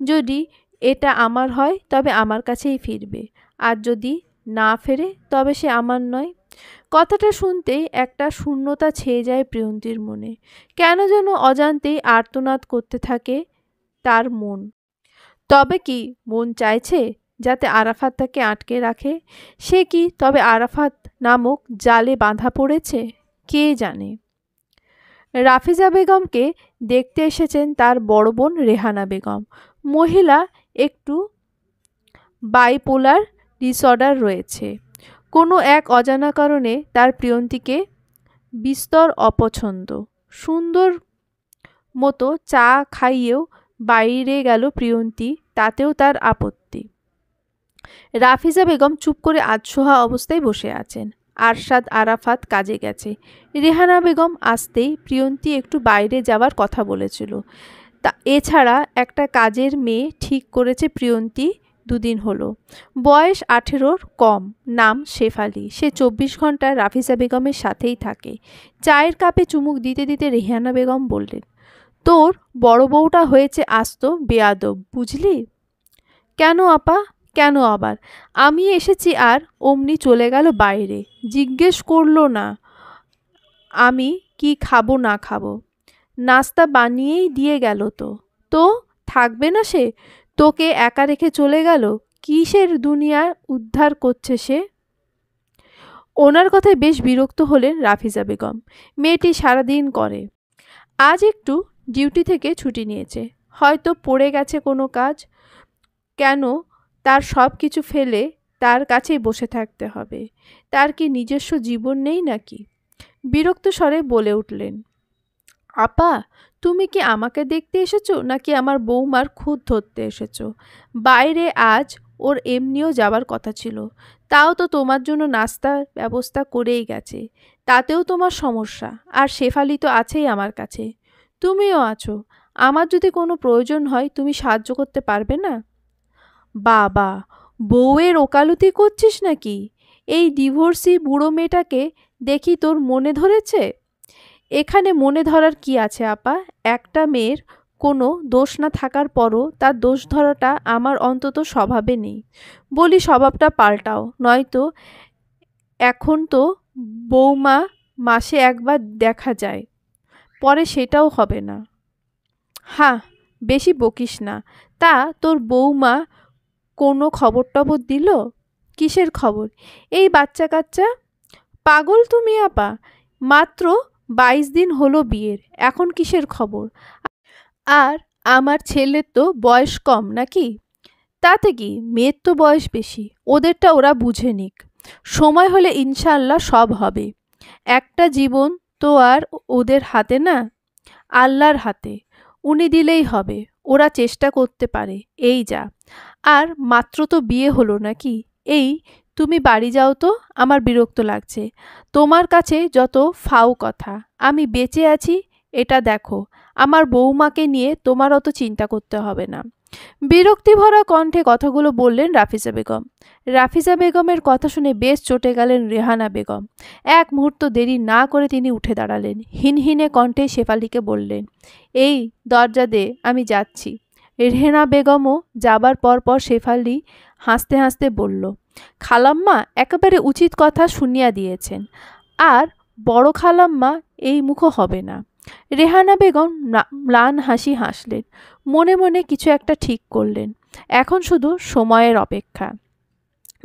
যদি এটা আমার হয় তবে আমার কাছেই ফিরবে, আর যদি না ফেরে তবে সে আমার নয়। কথাটা শুনতেই একটা শূন্যতা ছেয়ে যায় প্রিয়ন্তীর মনে। কেন যেন অজান্তেই আর্তনাদ করতে থাকে তার মন। তবে কি মন চাইছে যাতে আরাফাত তাকে আটকে রাখে? সে কি তবে আরাফাত নামক জালে বাঁধা পড়েছে? কে জানে। রাফিজা বেগমকে দেখতে এসেছেন তার বড় বোন রেহানা বেগম। মহিলা একটু বাইপোলার ডিসঅর্ডার রয়েছে। কোনো এক অজানা কারণে তার প্রিয়ন্তীকে বিস্তর অপছন্দ। সুন্দর মতো চা খাইয়েও বাইরে গেল প্রিয়ন্তী, তাতেও তার আপত্তি। রাফিজা বেগম চুপ করে আধশোয়া অবস্থায় বসে আছেন। আরশাদ আরাফাত কাজে গেছে। রেহানা বেগম আসতেই প্রিয়ন্তী একটু বাইরে যাওয়ার কথা বলেছিল। তা এছাড়া একটা কাজের মেয়ে ঠিক করেছে প্রিয়ন্তী, দুদিন হলো। বয়স 18-র কম, নাম শেফালি। সে 24 ঘন্টা রাফিজা বেগমের সাথেই থাকে। চায়ের কাপে চুমুক দিতে দিতে রেহানা বেগম বললেন, তোর বড় বউটা হয়েছে আস্ত বেয়াদব, বুঝলি? কেন আপা, কেন আবার? আমি এসেছি আর অমনি চলে গেল বাইরে, জিজ্ঞেস করলো না আমি কি খাবো না খাবো। নাস্তা বানিয়েই দিয়ে গেল। তো থাকবে না সে? তোকে একা রেখে চলে গেল? কিসের দুনিয়ার উদ্ধার করছে সে? ওনার কথায় বেশ বিরক্ত হলেন রাফিজা বেগম। মেয়েটি সারাদিন করে, আজ একটু ডিউটি থেকে ছুটি নিয়েছে। হয়তো পড়ে গেছে কোনো কাজ। কেন তার সব কিছু ফেলে তার কাছেই বসে থাকতে হবে? তার কি নিজস্ব জীবন নেই নাকি? বিরক্ত স্বরে বলে উঠলেন, আপা, তুমি কি আমাকে দেখতে এসেছো নাকি আমার বৌমার খুঁত ধরতে এসেছো? বাইরে আজ ওর এমনিও যাবার কথা ছিল, তাও তো তোমার জন্য নাস্তার ব্যবস্থা করেই গেছে। তাতেও তোমার সমস্যা? আর শেফালি তো আছেই আমার কাছে, তুমিও আছো। আমার যদি কোনো প্রয়োজন হয় তুমি সাহায্য করতে পারবে না? বাবা, বউয়ের ওকালতি করছিস নাকি? এই ডিভোর্সি বুড়ো মেয়েটাকে দেখি তোর মনে ধরেছে। এখানে মনে ধরার কি আছে আপা? একটা মেয়ের কোনো দোষ না থাকার পরও তার দোষ ধরাটা আমার অন্তত স্বভাবে নেই। বলি স্বভাবটা পাল্টাও, নয়তো এখন তো বৌমা মাসে একবার দেখা যায়, পরে সেটাও হবে না। হ্যাঁ, বেশি বকিস না। তা তোর বৌমা কোনো খবর টবর দিল? কিসের খবর? এই বাচ্চা কাচ্চা। পাগল তুমি আপা, মাত্র 22 দিন হলো বিয়ের, এখন কিসের খবর? আর আমার ছেলের তো বয়স কম নাকি? তাতে কি, মেয়ের তো বয়স বেশি। ওদেরটা ওরা বুঝে নিক, সময় হলে ইনশাআল্লাহ সব হবে। একটা জীবন তো আর ওদের হাতে না, আল্লাহর হাতে। উনি দিলেই হবে, ওরা চেষ্টা করতে পারে, এই যা। আর মাত্র তো বিয়ে হলো নাকি? এই, তুমি বাড়ি যাও তো, আমার বিরক্ত লাগছে। তোমার কাছে যত ফাও কথা। আমি বেঁচে আছি এটা দেখো, আমার বৌমাকে নিয়ে তোমার অত চিন্তা করতে হবে না। বিরক্তিভরা কণ্ঠে কথাগুলো বললেন রাফিজা বেগম। রাফিজা বেগমের কথা শুনে বেশ চটে গেলেন রেহানা বেগম। এক মুহূর্ত দেরি না করে তিনি উঠে দাঁড়ালেন। হিনহিনে কণ্ঠে শেফালিকে বললেন, এই দরজা দে, আমি যাচ্ছি। রেহানা বেগমও যাবার পর শেফালি হাসতে হাসতে বলল, খালাম্মা একেবারে উচিত কথা শুনিয়া দিয়েছেন। আর বড় খালাম্মা এই মুখো হবে না। রেহানা বেগম ম্লান হাসি হাসলেন, মনে মনে কিছু একটা ঠিক করলেন। এখন শুধু সময়ের অপেক্ষা।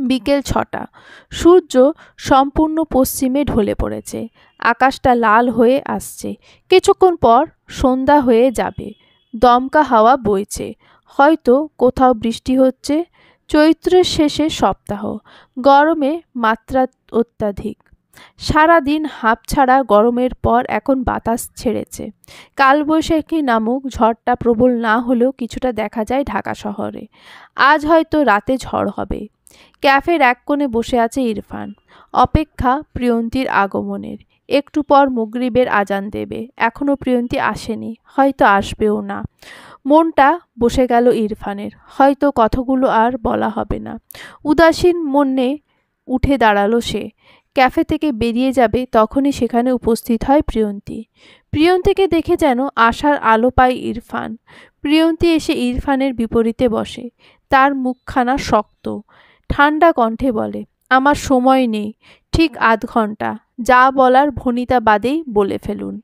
বিকেল 6টা, সূর্য সম্পূর্ণ পশ্চিমে ঢলে পড়েছে। আকাশটা লাল হয়ে আসছে। কিছুক্ষণ পর সন্ধ্যা হয়ে যাবে। দমকা হাওয়া বইছে, হয়তো কোথাও বৃষ্টি হচ্ছে। চৈত্রের শেষে সপ্তাহ, গরমে মাত্রা অত্যাধিক। সারা দিন হাঁপছাড়া গরমের পর এখন বাতাস ছেড়েছে। কালবৈশাখী নামক ঝড়টা প্রবল না হলেও কিছুটা দেখা যায় ঢাকা শহরে। আজ হয়তো রাতে ঝড় হবে। ক্যাফের এক কোণে বসে আছে ইরফান, অপেক্ষা প্রিয়ন্তীর আগমনের। একটু পর মাগরিবের আজান দেবে, এখনও প্রিয়ন্তী আসেনি, হয়তো আসবেও না। মনটা বসে গেল ইরফানের, হয়তো কথাগুলো আর বলা হবে না। উদাসীন মনে উঠে দাঁড়ালো সে। ক্যাফে থেকে বেরিয়ে যাবে তখনই সেখানে উপস্থিত হয় প্রিয়ন্তী। প্রিয়ন্তীকে দেখে যেন আশার আলো পায় ইরফান। প্রিয়ন্তী এসে ইরফানের বিপরীতে বসে। তার মুখখানা শক্ত, ঠান্ডা কণ্ঠে বলে, আমার সময় নেই, ঠিক আধ ঘন্টা, যা বলার ভনিতা বাদেই বলে ফেলুন।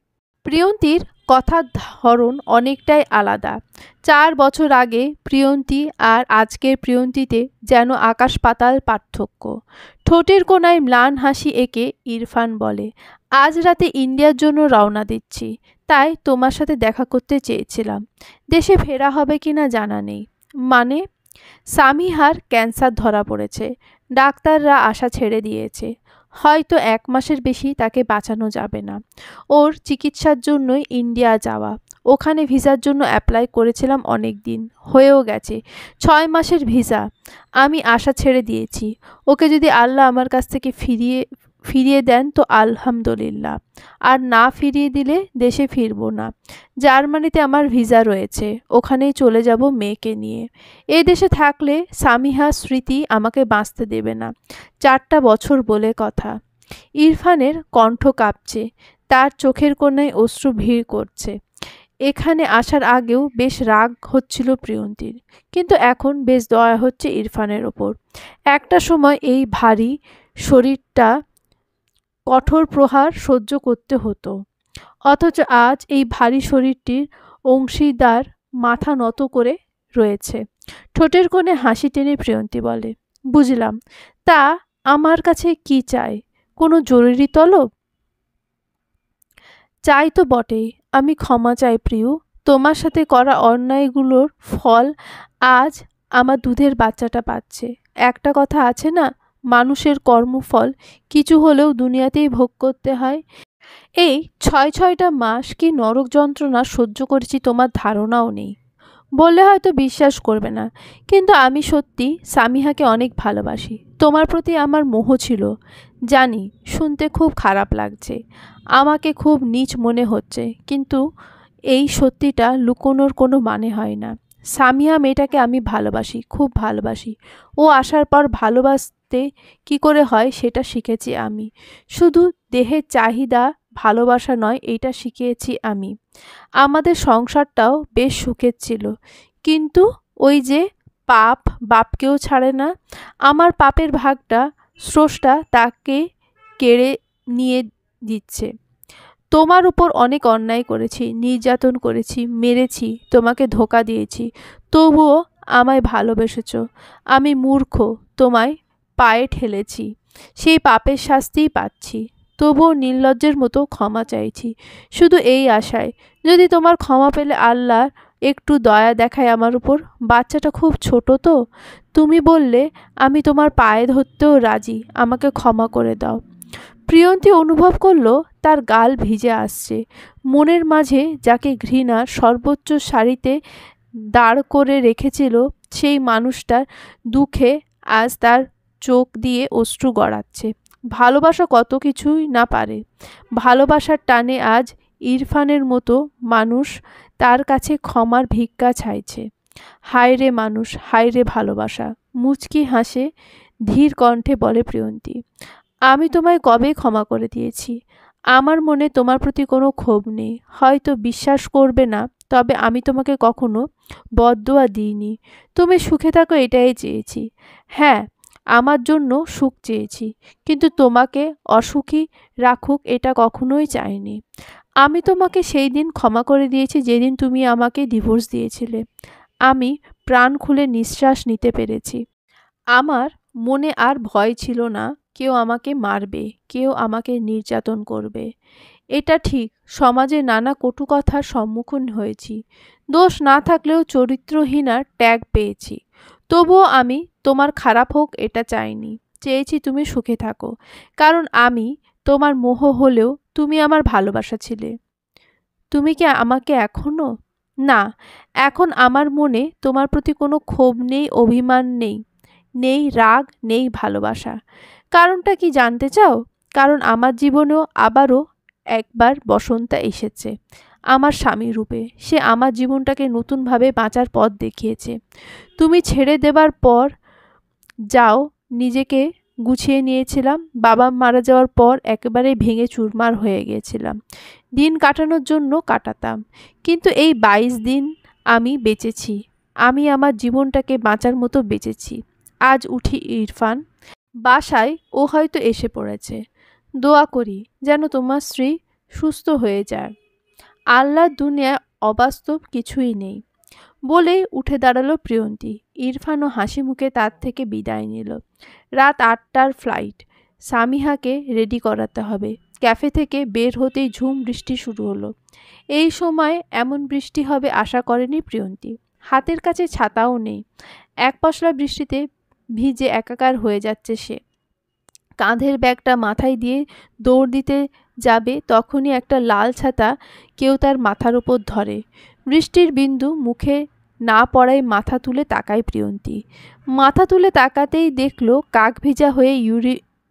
প্রিয়ন্তীর কথার ধরন অনেকটাই আলাদা। 4 বছর আগে প্রিয়ন্তী আর আজকের প্রিয়ন্তীতে যেন আকাশ পাতাল পার্থক্য। ঠোঁটের কোণায় ম্লান হাসি এঁকে ইরফান বলে, আজ রাতে ইন্ডিয়ার জন্য রওনা দিচ্ছি, তাই তোমার সাথে দেখা করতে চেয়েছিলাম। দেশে ফেরা হবে কিনা জানা নেই। মানে? সামিহার ক্যান্সার ধরা পড়েছে, ডাক্তাররা আশা ছেড়ে দিয়েছে। হয়তো 1 মাসের বেশি তাকে বাঁচানো যাবে না। ওর চিকিৎসার জন্যই ইন্ডিয়া যাওয়া। ওখানে ভিসার জন্য অ্যাপ্লাই করেছিলাম অনেক দিন, হয়েও গেছে 6 মাসের ভিসা। আমি আশা ছেড়ে দিয়েছি। ওকে যদি আল্লাহ আমার কাছ থেকে ফিরিয়ে দেন তো আলহামদুলিল্লাহ, আর না ফিরিয়ে দিলে দেশে ফিরবো না। জার্মানিতে আমার ভিসা রয়েছে, ওখানেই চলে যাব মেয়েকে নিয়ে। এ দেশে থাকলে সামিহা স্মৃতি আমাকে বাঁচতে দেবে না। 4টা বছর বলে কথা। ইরফানের কণ্ঠ কাঁপছে, তার চোখের কোণায় অশ্রু ভিড় করছে। এখানে আসার আগেও বেশ রাগ হচ্ছিল প্রিয়ন্তীর, কিন্তু এখন বেশ দয়া হচ্ছে ইরফানের ওপর। একটা সময় এই ভারী শরীরটা কঠোর প্রহার সহ্য করতে হতো, অথচ আজ এই ভারী শরীরটির অংশীদার মাথা নত করে রয়েছে। ঠোঁটের কোণে হাসি টেনে প্রিয়ন্তী বলে, বুঝলাম। তা আমার কাছে কি চাই? কোনো জরুরি তলব? চাই তো বটেই। আমি ক্ষমা চাই প্রিয়। তোমার সাথে করা অন্যায়গুলোর ফল আজ আমার দুধের বাচ্চাটা পাচ্ছে। একটা কথা আছে না, মানুষের কর্মফল কিছু হলেও দুনিয়াতেই ভোগ করতে হয়। এই 6টা মাস কি নরক যন্ত্রণা সহ্য করেছি তোমার ধারণাও নেই। বললে হয়তো বিশ্বাস করবে না, কিন্তু আমি সত্যি সামিহাকে অনেক ভালোবাসি। তোমার প্রতি আমার মোহ ছিল। জানি শুনতে খুব খারাপ লাগছে, আমাকে খুব নীচ মনে হচ্ছে, কিন্তু এই সত্যিটা লুকোনোর কোনো মানে হয় না। সামিহা মেয়েটাকে আমি ভালোবাসি, খুব ভালোবাসি। ও আসার পর ভালোবাসতে কি করে হয় সেটা শিখেছি আমি। শুধু দেহের চাহিদা ভালোবাসা নয়, এইটা শিখিয়েছি আমি। আমাদের সংসারটাও বেশ সুখের ছিল, কিন্তু ওই যে পাপ বাপকেও ছাড়ে না। আমার পাপের ভাগটা স্রষ্টা তাকে কেড়ে নিয়ে দিচ্ছে। তোমার উপর অনেক অন্যায় করেছি, নির্যাতন করেছি, মেরেছি, তোমাকে ধোঁকা দিয়েছি, তবুও আমায় ভালোবেসেছ। আমি মূর্খ, তোমায় পায়ে ঠেলেছি, সেই পাপের শাস্তিই পাচ্ছি। তবুও নির্লজ্জের মতো ক্ষমা চাইছি, শুধু এই আশায় যদি তোমার ক্ষমা পেলে আল্লাহ একটু দয়া দেখায় আমার উপর। বাচ্চাটা খুব ছোট তো, তুমি বললে আমি তোমার পায়ে ধরতেও রাজি, আমাকে ক্ষমা করে দাও। প্রিয়ন্তী অনুভব করল তার গাল ভিজে আসছে। মনের মাঝে যাকে ঘৃণার সর্বোচ্চ সারিতে দাঁড় করে রেখেছিল, সেই মানুষটার দুঃখে আজ তার চোখ দিয়ে অশ্রু গড়াচ্ছে। ভালোবাসা কত কিছুই না পারে। ভালোবাসার টানে আজ ইরফানের মতো মানুষ তার কাছে ক্ষমার ভিক্ষা চাইছে। হায় রে মানুষ, হায় রে ভালোবাসা। মুচকি হাসে ধীর কণ্ঠে বলে প্রিয়ন্তী, আমি তোমায় কবে ক্ষমা করে দিয়েছি। আমার মনে তোমার প্রতি কোনো ক্ষোভ নেই। হয়তো বিশ্বাস করবে না, তবে আমি তোমাকে কখনো বদদোয়া দিইনি। তুমি সুখে থাকো এটাই চেয়েছি। হ্যাঁ, আমার জন্য সুখ চেয়েছি, কিন্তু তোমাকে অসুখী রাখুক এটা কখনোই চাইনি। আমি তোমাকে সেই দিন ক্ষমা করে দিয়েছি যেদিন তুমি আমাকে ডিভোর্স দিয়েছিলে। আমি প্রাণ খুলে নিঃশ্বাস নিতে পেরেছি। আমার মনে আর ভয় ছিল না কেউ আমাকে মারবে, কেউ আমাকে নির্যাতন করবে। এটা ঠিক, সমাজে নানা কটু কথার সম্মুখীন হয়েছি। দোষ না থাকলেও চরিত্রহীনার ট্যাগ পেয়েছি। তবুও আমি তোমার খারাপ হোক এটা চাইনি। চেয়েছি তুমি সুখে থাকো, কারণ আমি তোমার মোহ হলেও তুমি আমার ভালোবাসা ছিলে। তুমি কি আমাকে এখনো? না, এখন আমার মনে তোমার প্রতি কোনো ক্ষোভ নেই, অভিমান নেই, নেই রাগ, নেই ভালোবাসা। কারণটা কি জানতে চাও? কারণ আমার জীবনেও আবারও একবার বসন্তা এসেছে আমার স্বামী রূপে। সে আমার জীবনটাকে নতুনভাবে বাঁচার পথ দেখিয়েছে। তুমি ছেড়ে দেবার পর যাও নিজেকে গুছিয়ে নিয়েছিলাম। বাবা মারা যাওয়ার পর একেবারে ভেঙে চুরমার হয়ে গিয়েছিলাম। দিন কাটানোর জন্য কাটাতাম, কিন্তু এই 22 দিন আমি বেঁচেছি। আমি আমার জীবনটাকে বাঁচার মতো বেঁচেছি। আজ উঠি ইরফান, বাসায় ও হয়তো এসে পড়েছে। দোয়া করি যেন তোমার স্ত্রী সুস্থ হয়ে যায়। আল্লাহর দুনিয়ায় অবাস্তব কিছুই নেই। বলেই উঠে দাঁড়ালো প্রিয়ন্তী। ইরফানও হাসি মুখে তার থেকে বিদায় নিল। রাত 8টার ফ্লাইট। সামিহাকে রেডি করাতে হবে। ক্যাফে থেকে বের হতেই ঝুম বৃষ্টি শুরু হলো। এই সময় এমন বৃষ্টি হবে আশা করেনি প্রিয়ন্তী। হাতের কাছে ছাতাও নেই। এক পশলা বৃষ্টিতে ভিজে একাকার হয়ে যাচ্ছে সে। কাঁধের ব্যাগটা মাথায় দিয়ে দৌড় দিতে যাবে, তখনই একটা লাল ছাতা কেউ তার মাথার উপর ধরে। বৃষ্টির বিন্দু মুখে না পড়ায় মাথা তুলে তাকায় প্রিয়ন্তী। মাথা তুলে তাকাতেই দেখল কাক ভিজা হয়ে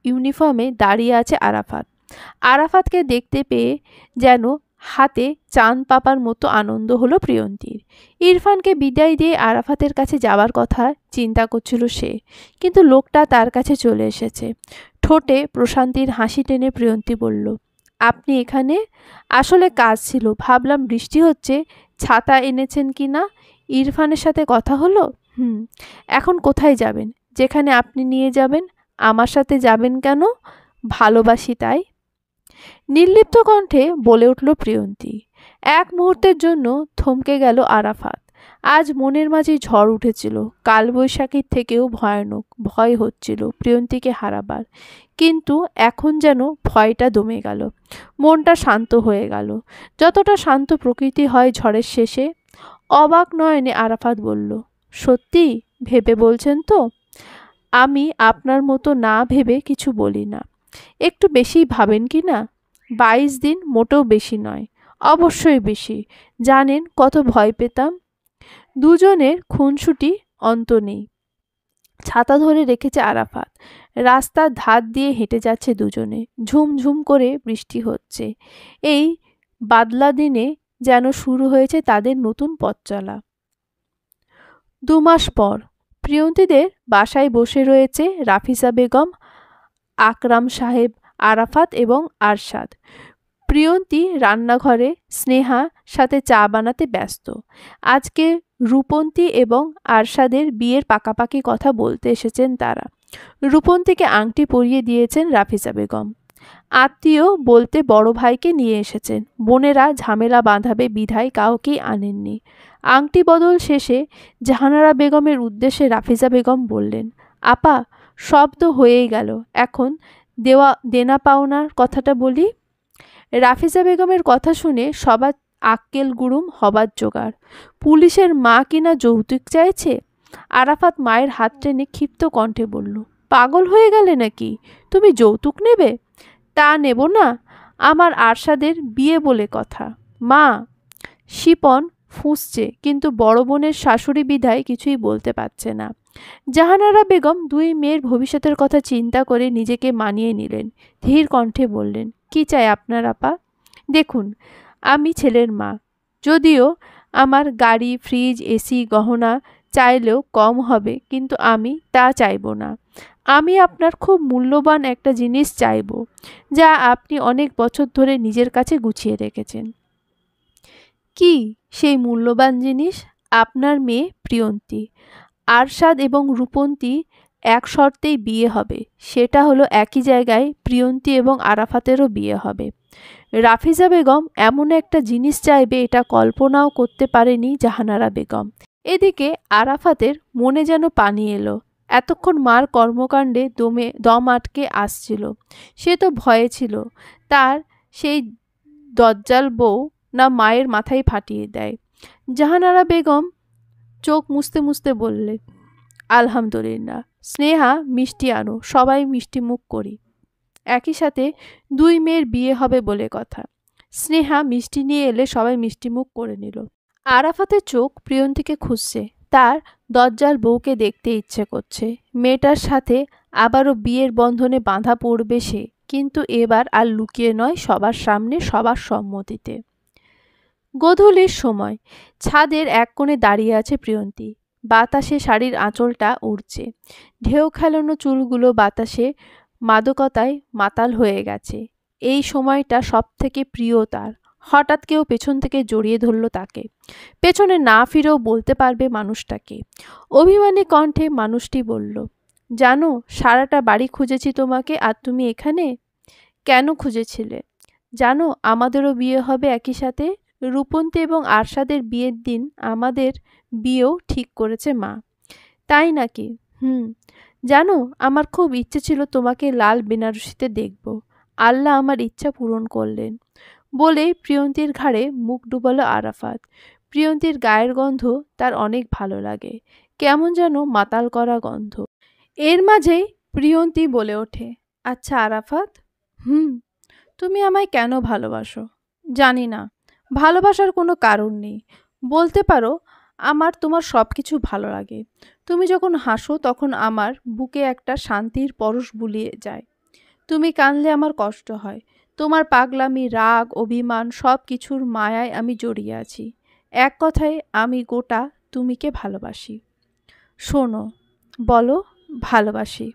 ইউনিফর্মে দাঁড়িয়ে আছে আরাফাত। আরাফাতকে দেখতে পেয়ে যেন হাতে চাঁদ পাপার মতো আনন্দ হলো প্রিয়ন্তীর। ইরফানকে বিদায় দিয়ে আরাফাতের কাছে যাওয়ার কথা চিন্তা করছিল সে, কিন্তু লোকটা তার কাছে চলে এসেছে। ঠোঁটে প্রশান্তির হাসি টেনে প্রিয়ন্তী বলল, আপনি এখানে? আসলে কাজ ছিল, ভাবলাম বৃষ্টি হচ্ছে, ছাতা এনেছেন কি না। ইরফানের সাথে কথা হলো? এখন কোথায় যাবেন? যেখানে আপনি নিয়ে যাবেন। আমার সাথে যাবেন কেন? ভালোবাসি তাই। নির্লিপ্ত কণ্ঠে বলে উঠল প্রিয়ন্তী। এক মুহূর্তের জন্য থমকে গেল আরাফাত। আজ মনের মাঝে ঝড় উঠেছিল, কালবৈশাখীর থেকেও ভয়ানক ভয় হচ্ছিল প্রিয়ন্তীকে হারাবার। কিন্তু এখন যেন ভয়টা দমে গেল, মনটা শান্ত হয়ে গেল, যতটা শান্ত প্রকৃতি হয় ঝড়ের শেষে। অবাক নয়নে আরাফাত বলল, সত্যি ভেবে বলছেন তো? আমি আপনার মতো না ভেবে কিছু বলি না। একটু বেশিই ভাবেন কি না? 22 দিন মোটেও বেশি নয়, অবশ্যই বেশি। জানেন কত ভয় পেতাম। দুজনের খুনসুটি অন্ত নেই। ছাতা ধরে রেখেছে আরাফাত। রাস্তার ধার দিয়ে হেঁটে যাচ্ছে দুজনে। ঝুমঝুম করে বৃষ্টি হচ্ছে। এই বাদলা দিনে যেন শুরু হয়েছে তাদের নতুন পথ চলা। 2 মাস পর প্রিয়ন্তীদের বাসায় বসে রয়েছে রাফিসা বেগম, আকরাম সাহেব, আরাফাত এবং আরশাদ। প্রিয়ন্তী রান্নাঘরে স্নেহা সাথে চা বানাতে ব্যস্ত। আজকে রূপন্তী এবং আরশাদের বিয়ের পাকাপাকি কথা বলতে এসেছেন তারা। রূপন্তীকে আংটি পরিয়ে দিয়েছেন রাফিসা বেগম। আত্মীয় বলতে বড় ভাইকে নিয়ে এসেছেন। বোনেরা ঝামেলা বাঁধাবে বিধায় কাউকেই আনেননি। আংটি বদল শেষে জাহানারা বেগমের উদ্দেশ্যে রাফিসা বেগম বললেন, আপা, সব তো হয়েই গেল, এখন দেনা পাওনার কথাটা বলি। রাফিসা বেগমের কথা শুনে সবার আক্কেল গুড়ুম হবার জোগাড়। পুলিশের মা কিনা যৌতুক চাইছে। আরাফাত মায়ের হাত টেনে ক্ষিপ্ত কণ্ঠে বলল, পাগল হয়ে গেলে নাকি? তুমি যৌতুক নেবে? তা নেব না, আমার আরশাদের বিয়ে বলে কথা। মা। শিপন ফুঁসছে, কিন্তু বড় বোনের শাশুড়ি বিধায় কিছুই বলতে পারছে না। জাহানারা বেগম 2 মেয়ের ভবিষ্যতের কথা চিন্তা করে নিজেকে মানিয়ে নিলেন। ধীর কণ্ঠে বললেন, কি চাই আপনার আপা? দেখুন, আমি ছেলের মা। যদিও আমার গাড়ি, ফ্রিজ, এসি, গহনা চাইলেও কম হবে, কিন্তু আমি তা চাইব না। আমি আপনার খুব মূল্যবান একটা জিনিস চাইব, যা আপনি অনেক বছর ধরে নিজের কাছে গুছিয়ে রেখেছেন। কি সেই মূল্যবান জিনিস? আপনার মেয়ে প্রিয়ন্তী। আরশাদ এবং রূপন্তী এক শর্তেই বিয়ে হবে, সেটা হলো একই জায়গায় প্রিয়ন্তী এবং আরাফাতেরও বিয়ে হবে। রাফিজা বেগম এমন একটা জিনিস চাইবে এটা কল্পনাও করতে পারেনি জাহানারা বেগম। এদিকে আরাফাতের মনে যেন পানি এলো। এতক্ষণ মার কর্মকাণ্ডে দম আটকে আসছিল। সে তো ভয়ে ছিল তার সেই দজ্জাল বউ না মায়ের মাথায় ফাটিয়ে দেয়। জাহানারা বেগম চোখ মুছতে মুছতে বললেন, আলহামদুলিল্লাহ। স্নেহা, মিষ্টি আনো, সবাই মিষ্টি মুখ করি। একই সাথে দুই মেয়ের বিয়ে হবে বলে কথা। স্নেহা মিষ্টি নিয়ে এলে সবাই মিষ্টিমুখ করে নিল। আরাফাতের চোখ প্রিয়ন্তীকে খুঁজছে। তার দজ্জাল বউকে দেখতে ইচ্ছে করছে। মেয়েটার সাথে আবারও বিয়ের বন্ধনে বাঁধা পড়বে সে, কিন্তু এবার আর লুকিয়ে নয়, সবার সামনে, সবার সম্মতিতে। গোধূলির সময় ছাদের এক কোণে দাঁড়িয়ে আছে প্রিয়ন্তী। বাতাসে শাড়ির আঁচলটা উড়ছে। ঢেউ খেলানো চুলগুলো বাতাসে মাদকতায় মাতাল হয়ে গেছে। এই সময়টা সব থেকে প্রিয় তার। হঠাৎ কেউ পেছন থেকে জড়িয়ে ধরল তাকে। পেছনে না ফিরেও বলতে পারবে মানুষটাকে। অভিমানী কণ্ঠে মানুষটি বলল, জানো, সারাটা বাড়ি খুঁজেছি তোমাকে, আর তুমি এখানে? কেন খুঁজেছিলে? জানো, আমাদেরও বিয়ে হবে একই সাথে। রূপন্তী এবং আরশাদের বিয়ের দিন আমাদের বিয়েও ঠিক করেছে মা। তাই নাকি? হুম। জানো, আমার খুব ইচ্ছে ছিল তোমাকে লাল বেনারসিতে দেখব। আল্লাহ আমার ইচ্ছা পূরণ করলেন। বলেই প্রিয়ন্তীর ঘাড়ে মুখ ডুবালো আরাফাত। প্রিয়ন্তীর গায়ের গন্ধ তার অনেক ভালো লাগে, কেমন যেন মাতাল করা গন্ধ। এর মাঝেই প্রিয়ন্তী বলে ওঠে, আচ্ছা আরাফাত, হুম, তুমি আমায় কেন ভালোবাসো? জানি না, ভালোবাসার কোনো কারণ নেই। বলতে পারো আমার তোমার সব কিছু ভালো লাগে। তুমি যখন হাসো তখন আমার বুকে একটা শান্তির পরশ বুলিয়ে যায়। তুমি কাঁদলে আমার কষ্ট হয়। তোমার পাগলামি, রাগ, অভিমান সব কিছুর মায়ায় আমি জড়িয়ে আছি। এক কথায় আমি গোটা তুমিকে ভালোবাসি। শোনো, বলো, ভালোবাসি,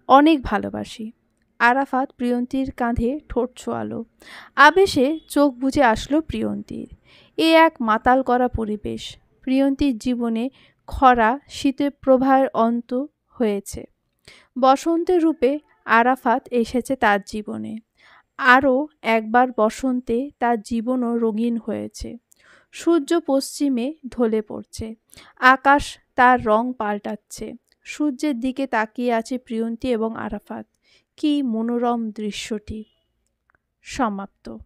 অনেক ভালোবাসি। আরাফাত প্রিয়ন্তীর কাঁধে ঠোঁট ছোঁয়ালো। আবেশে চোখ বুজে আসলো প্রিয়ন্তীর। এ এক মাতাল করা পরিবেশ। প্রিয়ন্তীর জীবনে খরা শীতের প্রবাহের অন্ত হয়েছে। বসন্তের রূপে আরাফাত এসেছে তার জীবনে। আরও একবার বসন্তে তার জীবনও রঙিন হয়েছে। সূর্য পশ্চিমে ঢলে পড়ছে। আকাশ তার রং পাল্টাচ্ছে। সূর্যের দিকে তাকিয়ে আছে প্রিয়ন্তী এবং আরাফাত। কী মনোরম দৃশ্যটি। সমাপ্ত।